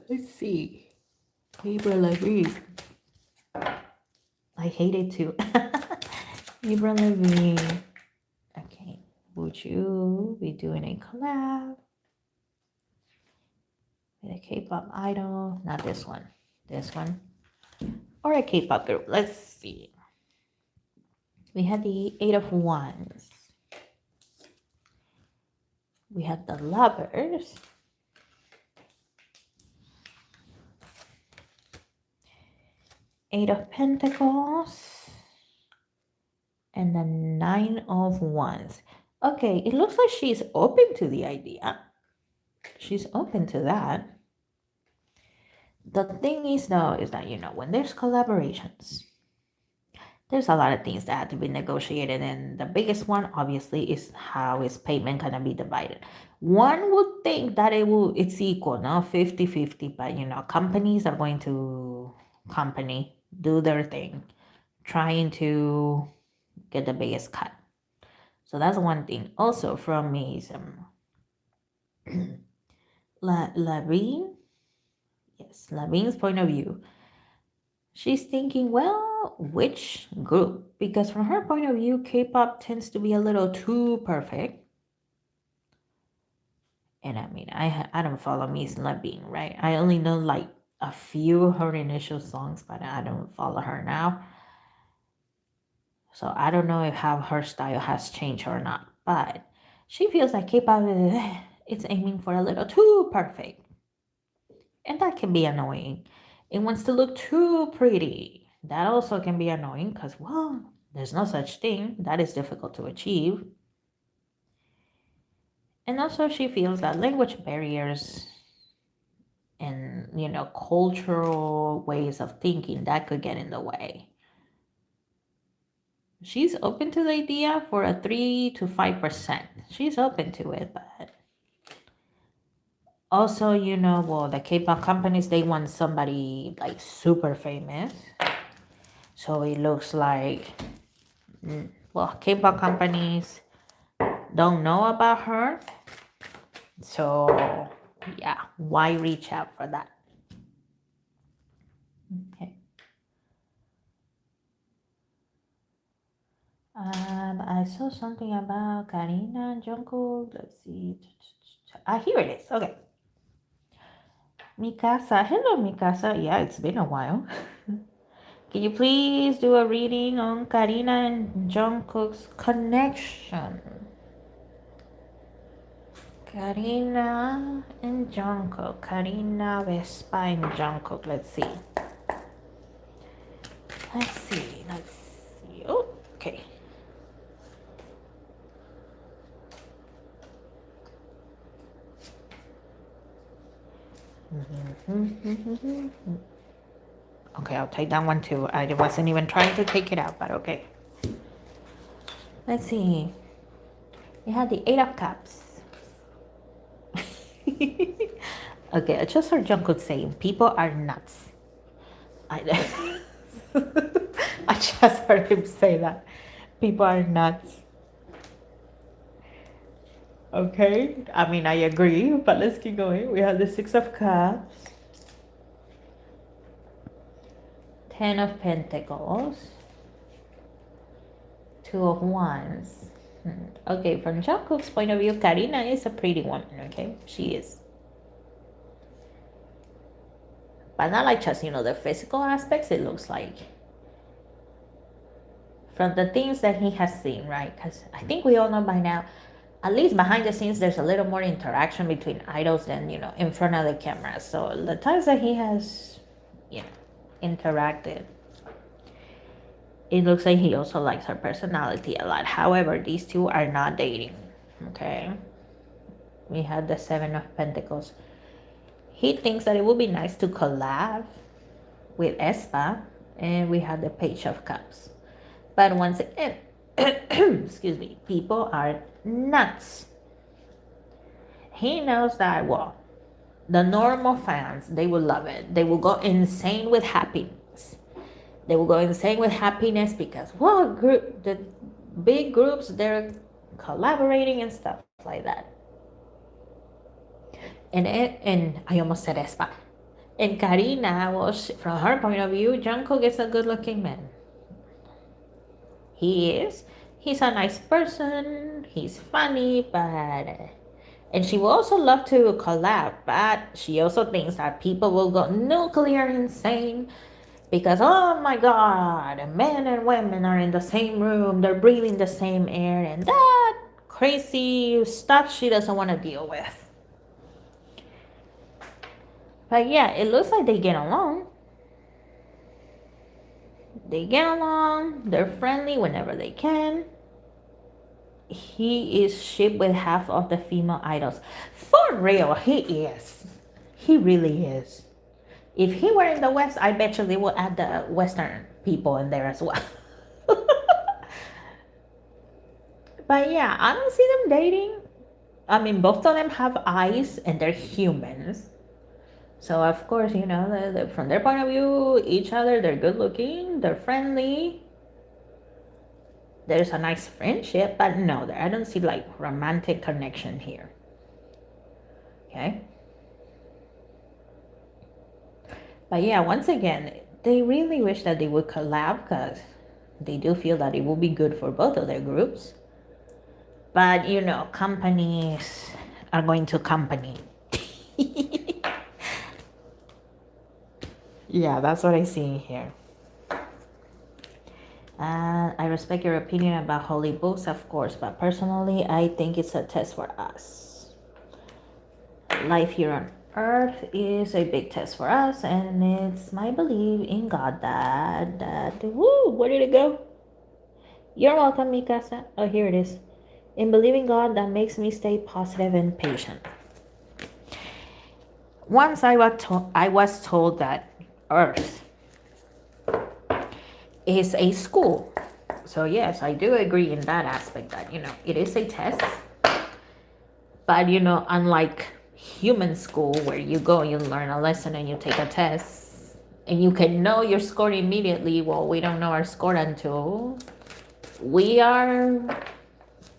Speaker 1: Let's see. Avril Lavigne. I hate it too. Avril Lavigne. Okay. Would you be doing a collab with a K-pop idol? Not this one. This one. Or a K-pop group. Let's see. We had the Eight of Wands. We had the Lovers. Eight of Pentacles. And the Nine of Wands. Okay, it looks like she's open to the idea. She's open to that. The thing is, though, is that, when there's collaborations, there's a lot of things that have to be negotiated. And the biggest one, obviously, is how is payment going to be divided. One would think that it's equal, no? 50-50. But, companies are going to do their thing, trying to get the biggest cut. So that's one thing. Also, from me, Lavigne, yes, Lavigne's point of view, she's thinking, well, which group? Because from her point of view, K-pop tends to be a little too perfect. And I mean, I don't follow Miss Lavigne, right? I only know like a few of her initial songs, but I don't follow her now. So I don't know if how her style has changed or not. But she feels like K-pop it's aiming for a little too perfect. And that can be annoying. It wants to look too pretty. That also can be annoying because, well, there's no such thing. That is difficult to achieve. And also, she feels that language barriers and, cultural ways of thinking, that could get in the way. She's open to the idea for a 3 to 5%. She's open to it, but also, well, the K-pop companies, they want somebody like super famous. So it looks like, well, K-pop companies don't know about her. So, yeah, why reach out for that? Okay. I saw something about Karina and Jungkook. Let's see. Here it is. Okay. Mikasa. Hello, Mikasa. Yeah, it's been a while. Can you please do a reading on Karina and Jungkook's connection? Karina and Jungkook. Karina, Vespa, and Jungkook. Let's see. Let's see. Let's see. Oh, okay. Okay, I'll take that one too. I wasn't even trying to take it out, but okay. Let's see. We had the Eight of Cups. Okay, I just heard Jungkook saying people are nuts. I I just heard him say that. People are nuts. Okay, I mean, I agree, but let's keep going. We have the Six of Cups, Ten of Pentacles, Two of Wands. Okay, from Jungkook's point of view, Karina is a pretty woman, okay? She is. But not like just, the physical aspects, it looks like. From the things that he has seen, right? Because I think we all know by now, at least behind the scenes, there's a little more interaction between idols than, in front of the camera. So the times that he has, interacted, it looks like he also likes her personality a lot. However, these two are not dating, okay? We had the Seven of Pentacles. He thinks that it would be nice to collab with aespa, and we had the Page of Cups. But once again, excuse me, people are nuts. He knows that, well, the normal fans, they will love it. They will go insane with happiness. They will go insane with happiness because, well, the big groups, they're collaborating and stuff like that. And I almost said aespa. And Karina, well, from her point of view, Jungkook is a good-looking man. He is. He's a nice person. He's funny, but... And she will also love to collab, but she also thinks that people will go nuclear insane because, oh my God, men and women are in the same room. They're breathing the same air, and that crazy stuff she doesn't want to deal with. But yeah, it looks like they get along. They get along. They're friendly whenever they can. He is shipped with half of the female idols. For real, he is. He really is. If he were in the West, I bet you they would add the Western people in there as well. But yeah, I don't see them dating. I mean, both of them have eyes and they're humans. So of course, from their point of view, each other, they're good looking, they're friendly. There's a nice friendship, but no, I don't see like romantic connection here. Okay. But yeah, once again, they really wish that they would collab because they do feel that it will be good for both of their groups. But companies are going to company. Yeah, that's what I see here. I respect your opinion about holy books, of course, but personally, I think it's a test for us. Life here on earth is a big test for us, and it's my belief in God that woo, where did it go? You're welcome, Mikasa. Oh, here it is. In believing God, that makes me stay positive and patient. Once I was told that Earth is a school. So yes, I do agree in that aspect that, it is a test. But, unlike human school where you go, you learn a lesson and you take a test and you can know your score immediately. Well, we don't know our score until we are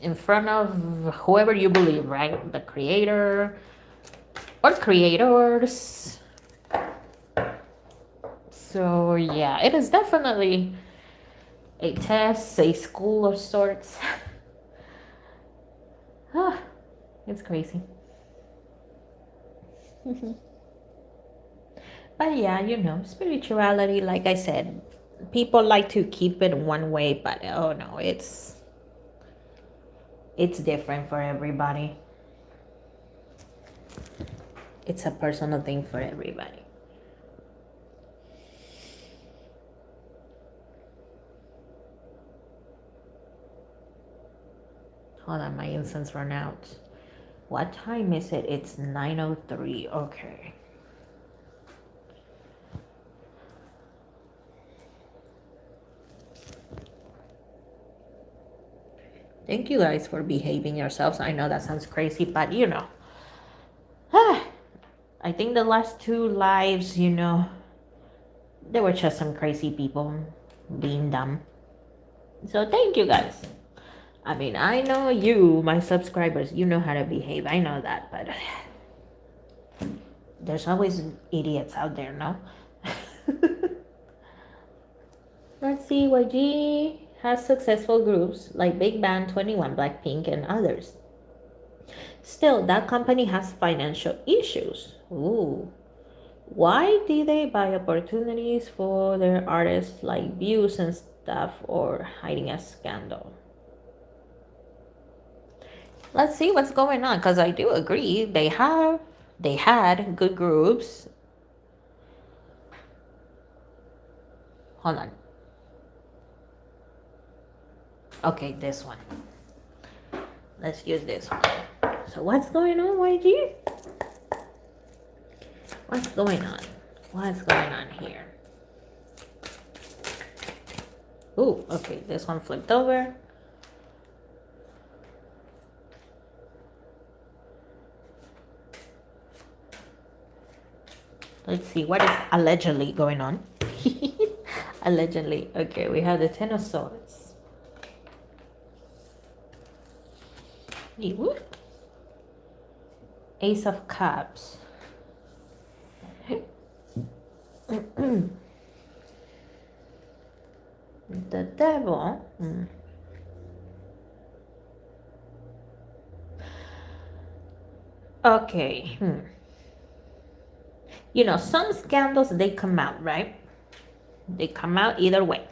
Speaker 1: in front of whoever you believe, right? The creator or creators. So yeah, it is definitely a test, a school of sorts. It's crazy. But yeah, spirituality, like I said, people like to keep it one way, but oh no, it's different for everybody. It's a personal thing for everybody. Hold on, my incense ran out. What time is it? It's 9:03. Okay. Thank you guys for behaving yourselves. I know that sounds crazy, but I think the last two lives, they were just some crazy people being dumb. So thank you guys. I mean, I know you, my subscribers, you know how to behave. I know that, but there's always idiots out there, no? Let's see, YG has successful groups like Big Bang, 21, Blackpink, and others. Still, that company has financial issues. Ooh. Why did they buy opportunities for their artists like views and stuff, or hiding a scandal? Let's see what's going on, because I do agree they had good groups. Hold on. Okay, this one. Let's use this one. So what's going on, YG? What's going on? What's going on here? Ooh, okay, this one flipped over. Let's see, what is allegedly going on? Allegedly. Okay, we have the Ten of Swords. Ace of Cups. The Devil. Okay. Some scandals, they come out, right? They come out either way.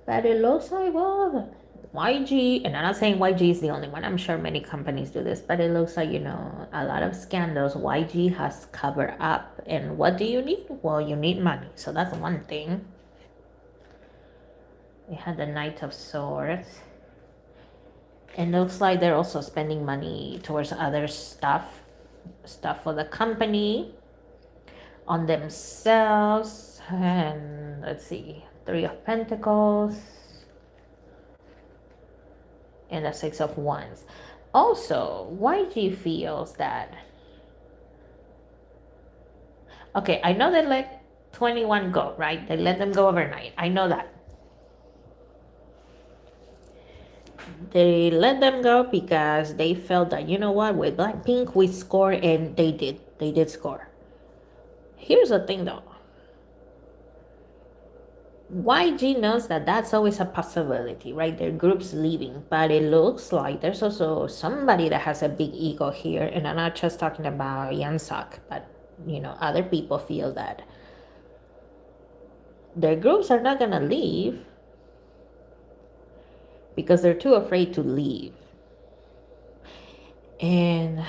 Speaker 1: But it looks like, well, YG, and I'm not saying YG is the only one. I'm sure many companies do this, but it looks like, a lot of scandals YG has covered up. And what do you need? Well, you need money. So that's one thing. We had the Knight of Swords. It looks like they're also spending money towards other stuff for the company, on themselves. And let's see, Three of Pentacles and the Six of Wands. Also, YG feels that, okay, I know they let 21 go, right? They let them go overnight. I know that. They let them go because they felt that, with Blackpink we scored, and they did score. Here's the thing though. YG knows that that's always a possibility, right? Their group's leaving, but it looks like there's also somebody that has a big ego here, and I'm not just talking about Yanseok, but other people feel that their groups are not gonna leave because they're too afraid to leave. And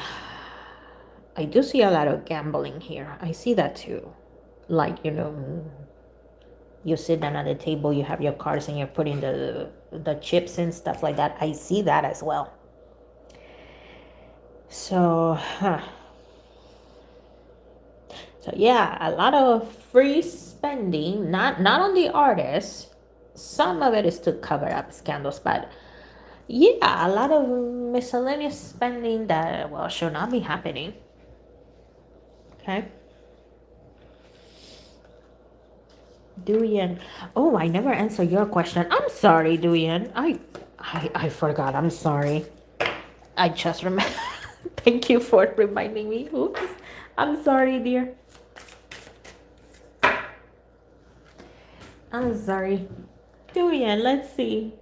Speaker 1: I do see a lot of gambling here. I see that too. Like, you sit down at the table, you have your cards, and you're putting the chips and stuff like that. I see that as well. So, so yeah, a lot of free spending, not on the artists. Some of it is to cover up scandals, but yeah, a lot of miscellaneous spending that, well, should not be happening. Okay. Duyan. Oh, I never answered your question. I'm sorry, Duyan. I forgot. I'm sorry. I just remember. Thank you for reminding me. Oops. I'm sorry, dear. I'm sorry. Duyan, let's see.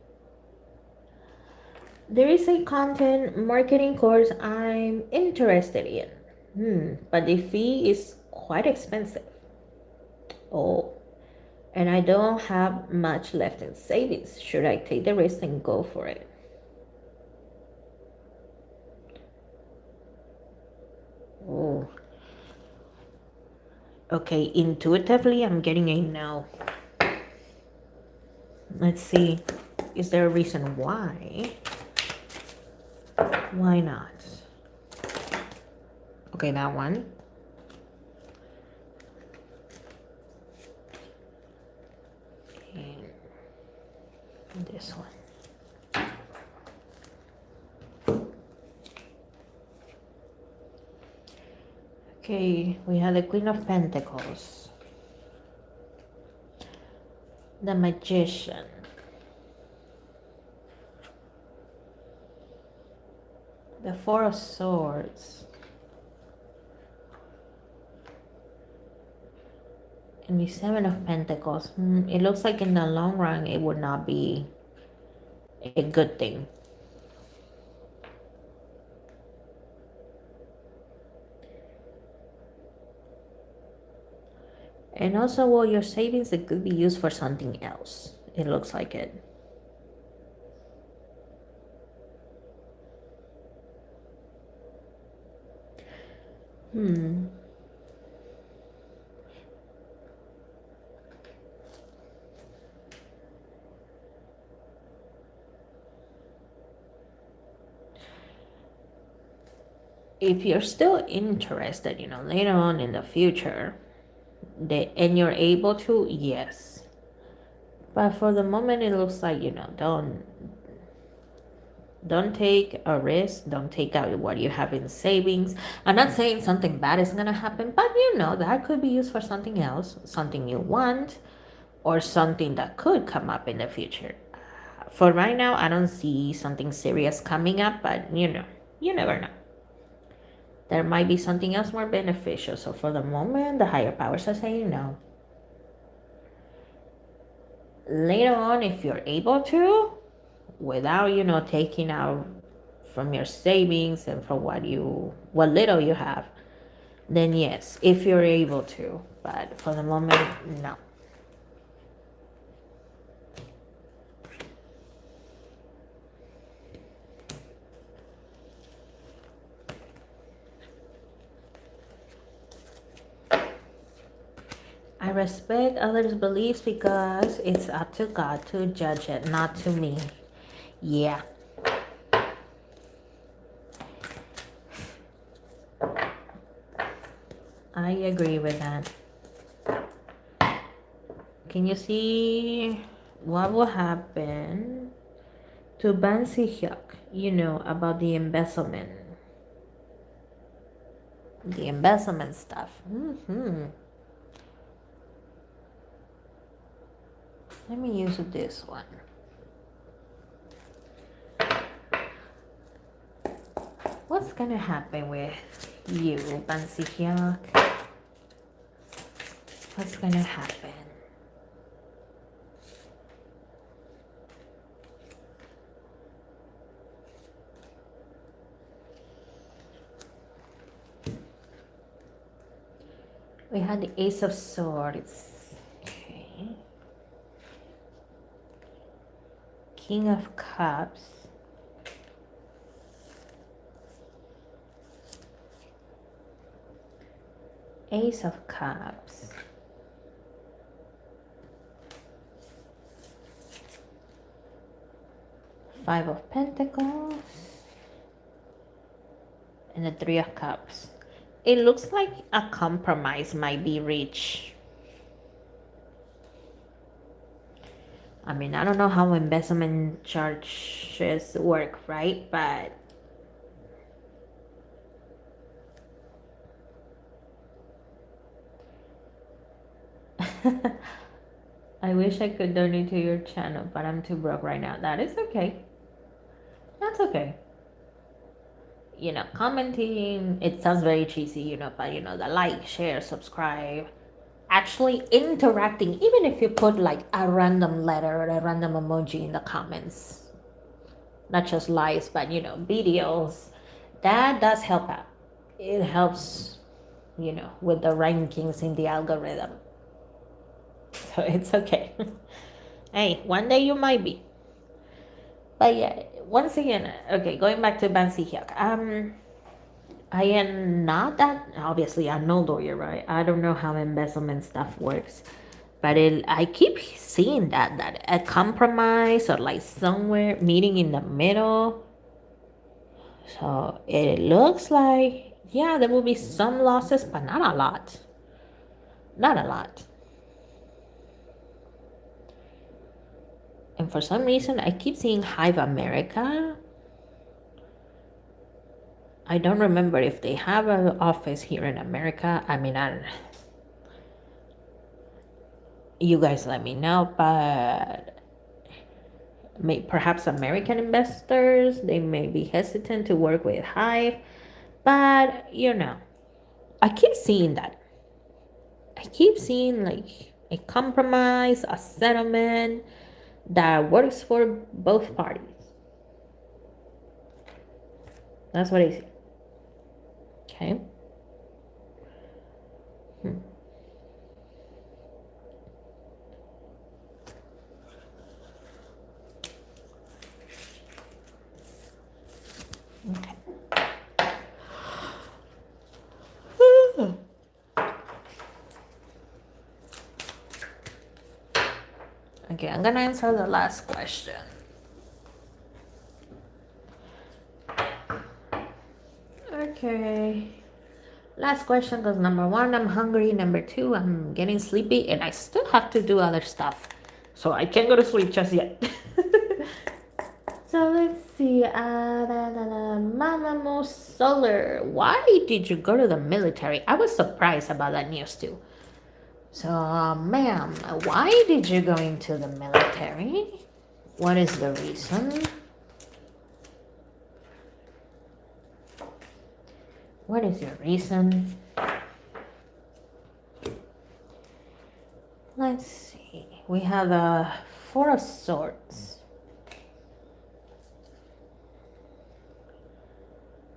Speaker 1: There is a content marketing course I'm interested in. But the fee is quite expensive. Oh, and I don't have much left in savings. Should I take the risk and go for it? Oh, okay, intuitively, I'm getting a no. Let's see. Is there a reason why? Why not? Okay, that one. And this one. Okay, we have the Queen of Pentacles, the Magician, the Four of Swords, and the Seven of Pentacles. It looks like in the long run it would not be a good thing. And also, well, your savings, it could be used for something else. It looks like it. If you're still interested, later on in the future, and you're able to, yes. But for the moment, it looks like, don't take a risk. Don't take out what you have in savings. I'm not saying something bad is going to happen, but that could be used for something else, something you want, or something that could come up in the future. For right now, I don't see something serious coming up, but you never know. There might be something else more beneficial. So for the moment, the higher powers are saying no. Later on, if you're able to, without taking out from your savings and from what little you have, then yes, if you're able to. But for the moment, no. I respect others' beliefs because it's up to God to judge it, not to me. Yeah. I agree with that. Can you see what will happen to Ban Si-hyuk, about the embezzlement? The embezzlement stuff. Let me use this one. What's gonna happen with you, Ban Si-hyuk? What's gonna happen? We had the Ace of Swords. Okay. King of Cups. Ace of Cups. Five of Pentacles. And the Three of Cups. It looks like a compromise might be reached. I mean, I don't know how investment charges work, right? But I wish I could donate to your channel, but I'm too broke right now. That is okay. That's okay. Commenting, it sounds very cheesy, but the like, share, subscribe, actually interacting, even if you put like a random letter or a random emoji in the comments, not just likes, but videos, that does help out. It helps with the rankings in the algorithm. So it's okay. Hey, one day you might be. But yeah, once again, okay, going back to Bansi Hyuk. I am not that, obviously I'm no lawyer, right? I don't know how embezzlement stuff works. But I keep seeing that a compromise or like somewhere meeting in the middle. So it looks like, yeah, there will be some losses, but not a lot. Not a lot. And for some reason, I keep seeing Hive America. I don't remember if they have an office here in America. I mean, you guys let me know, but perhaps American investors, they may be hesitant to work with Hive, but I keep seeing that. I keep seeing like a compromise, a settlement that works for both parties. That's what I see. Okay. Okay. Okay, I'm gonna answer the last question. Okay. Last question because number one, I'm hungry. Number two, I'm getting sleepy and I still have to do other stuff. So I can't go to sleep just yet. So let's see. Mamamoo Solar. Why did you go to the military? I was surprised about that news too. So, ma'am, why did you go into the military? What is the reason? What is your reason? Let's see. We have a Four of Swords.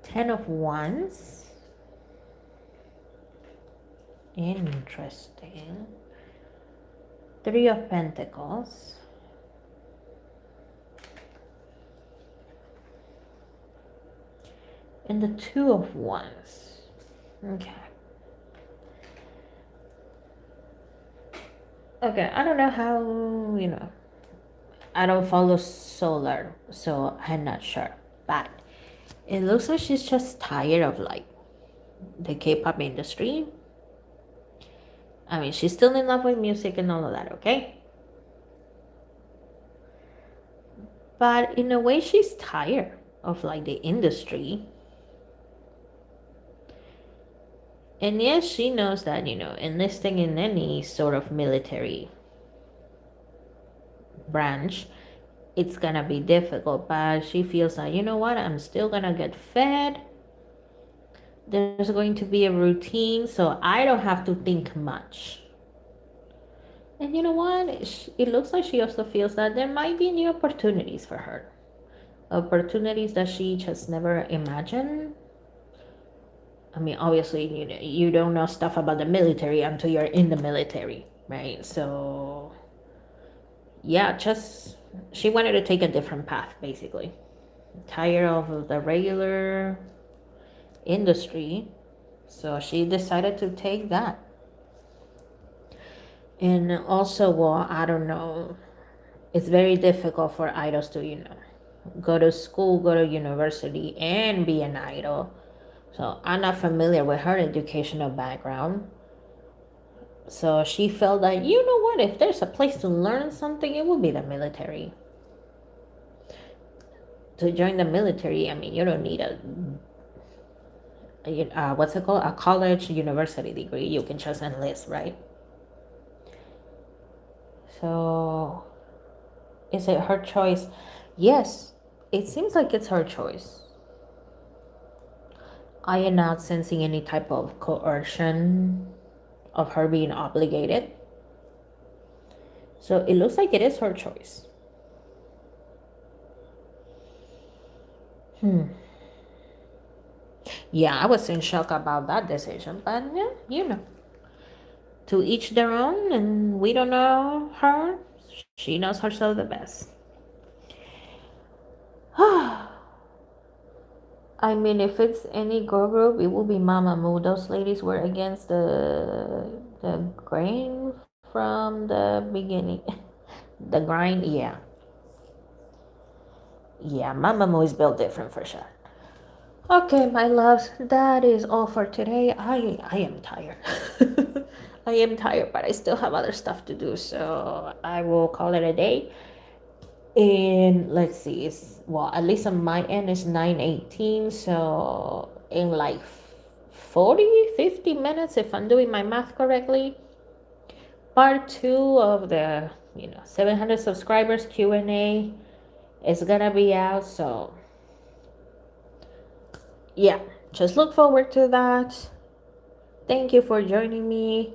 Speaker 1: Ten of Wands. Interesting. Three of Pentacles. And the Two of Wands. Okay. Okay, I don't know how, I don't follow solar, so I'm not sure. But it looks like she's just tired of like the K-pop industry. I mean, she's still in love with music and all of that, okay? But in a way, she's tired of like the industry. And yes, she knows that, enlisting in any sort of military branch, it's gonna be difficult. But she feels like, you know what, I'm still gonna get fed. There's going to be a routine, so I don't have to think much. And you know what? It looks like she also feels that there might be new opportunities for her. Opportunities that she just never imagined. I mean, obviously, you don't know stuff about the military until you're in the military, right? So, yeah, she wanted to take a different path, basically. Tired of the regular industry, so she decided to take that. And also, well, I don't know, it's very difficult for idols to, go to school, go to university, and be an idol. So I'm not familiar with her educational background. So she felt that, you know what, if there's a place to learn something, it will be the military. To join the military, I mean, you don't need what's it called? A college university degree. You can just enlist, right? So is it her choice? Yes, it seems like it's her choice. I am not sensing any type of coercion of her being obligated. So it looks like it is her choice. Yeah, I was in shock about that decision, but yeah, to each their own, and we don't know her. She knows herself the best. I mean, if it's any girl group, it will be Mamamoo. Those ladies were against the grain from the beginning. The grind, yeah. Yeah, Mamamoo is built different for sure. Okay, my loves, that is all for today. I am tired. I am tired, but I still have other stuff to do, so I will call it a day. And let's see, it's well, at least on my end it's 9:18, so in like 40-50 minutes, if I'm doing my math correctly, part two of the 700 subscribers Q&A is gonna be out. So yeah, just look forward to that. Thank you for joining me.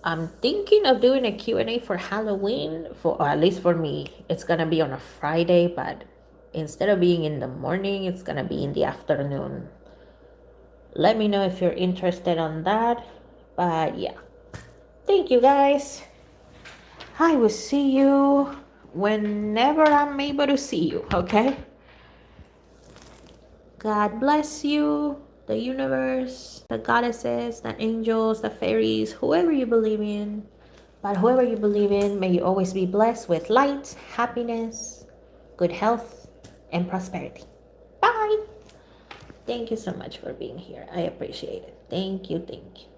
Speaker 1: I'm thinking of doing a Q&A for Halloween, or at least for me. It's gonna be on a Friday, but instead of being in the morning, it's gonna be in the afternoon. Let me know if you're interested on that. But yeah, thank you guys. I will see you whenever I'm able to see you, okay? God bless you, the universe, the goddesses, the angels, the fairies, whoever you believe in. But whoever you believe in, may you always be blessed with light, happiness, good health, and prosperity. Bye. Thank you so much for being here. I appreciate it. Thank you. Thank you.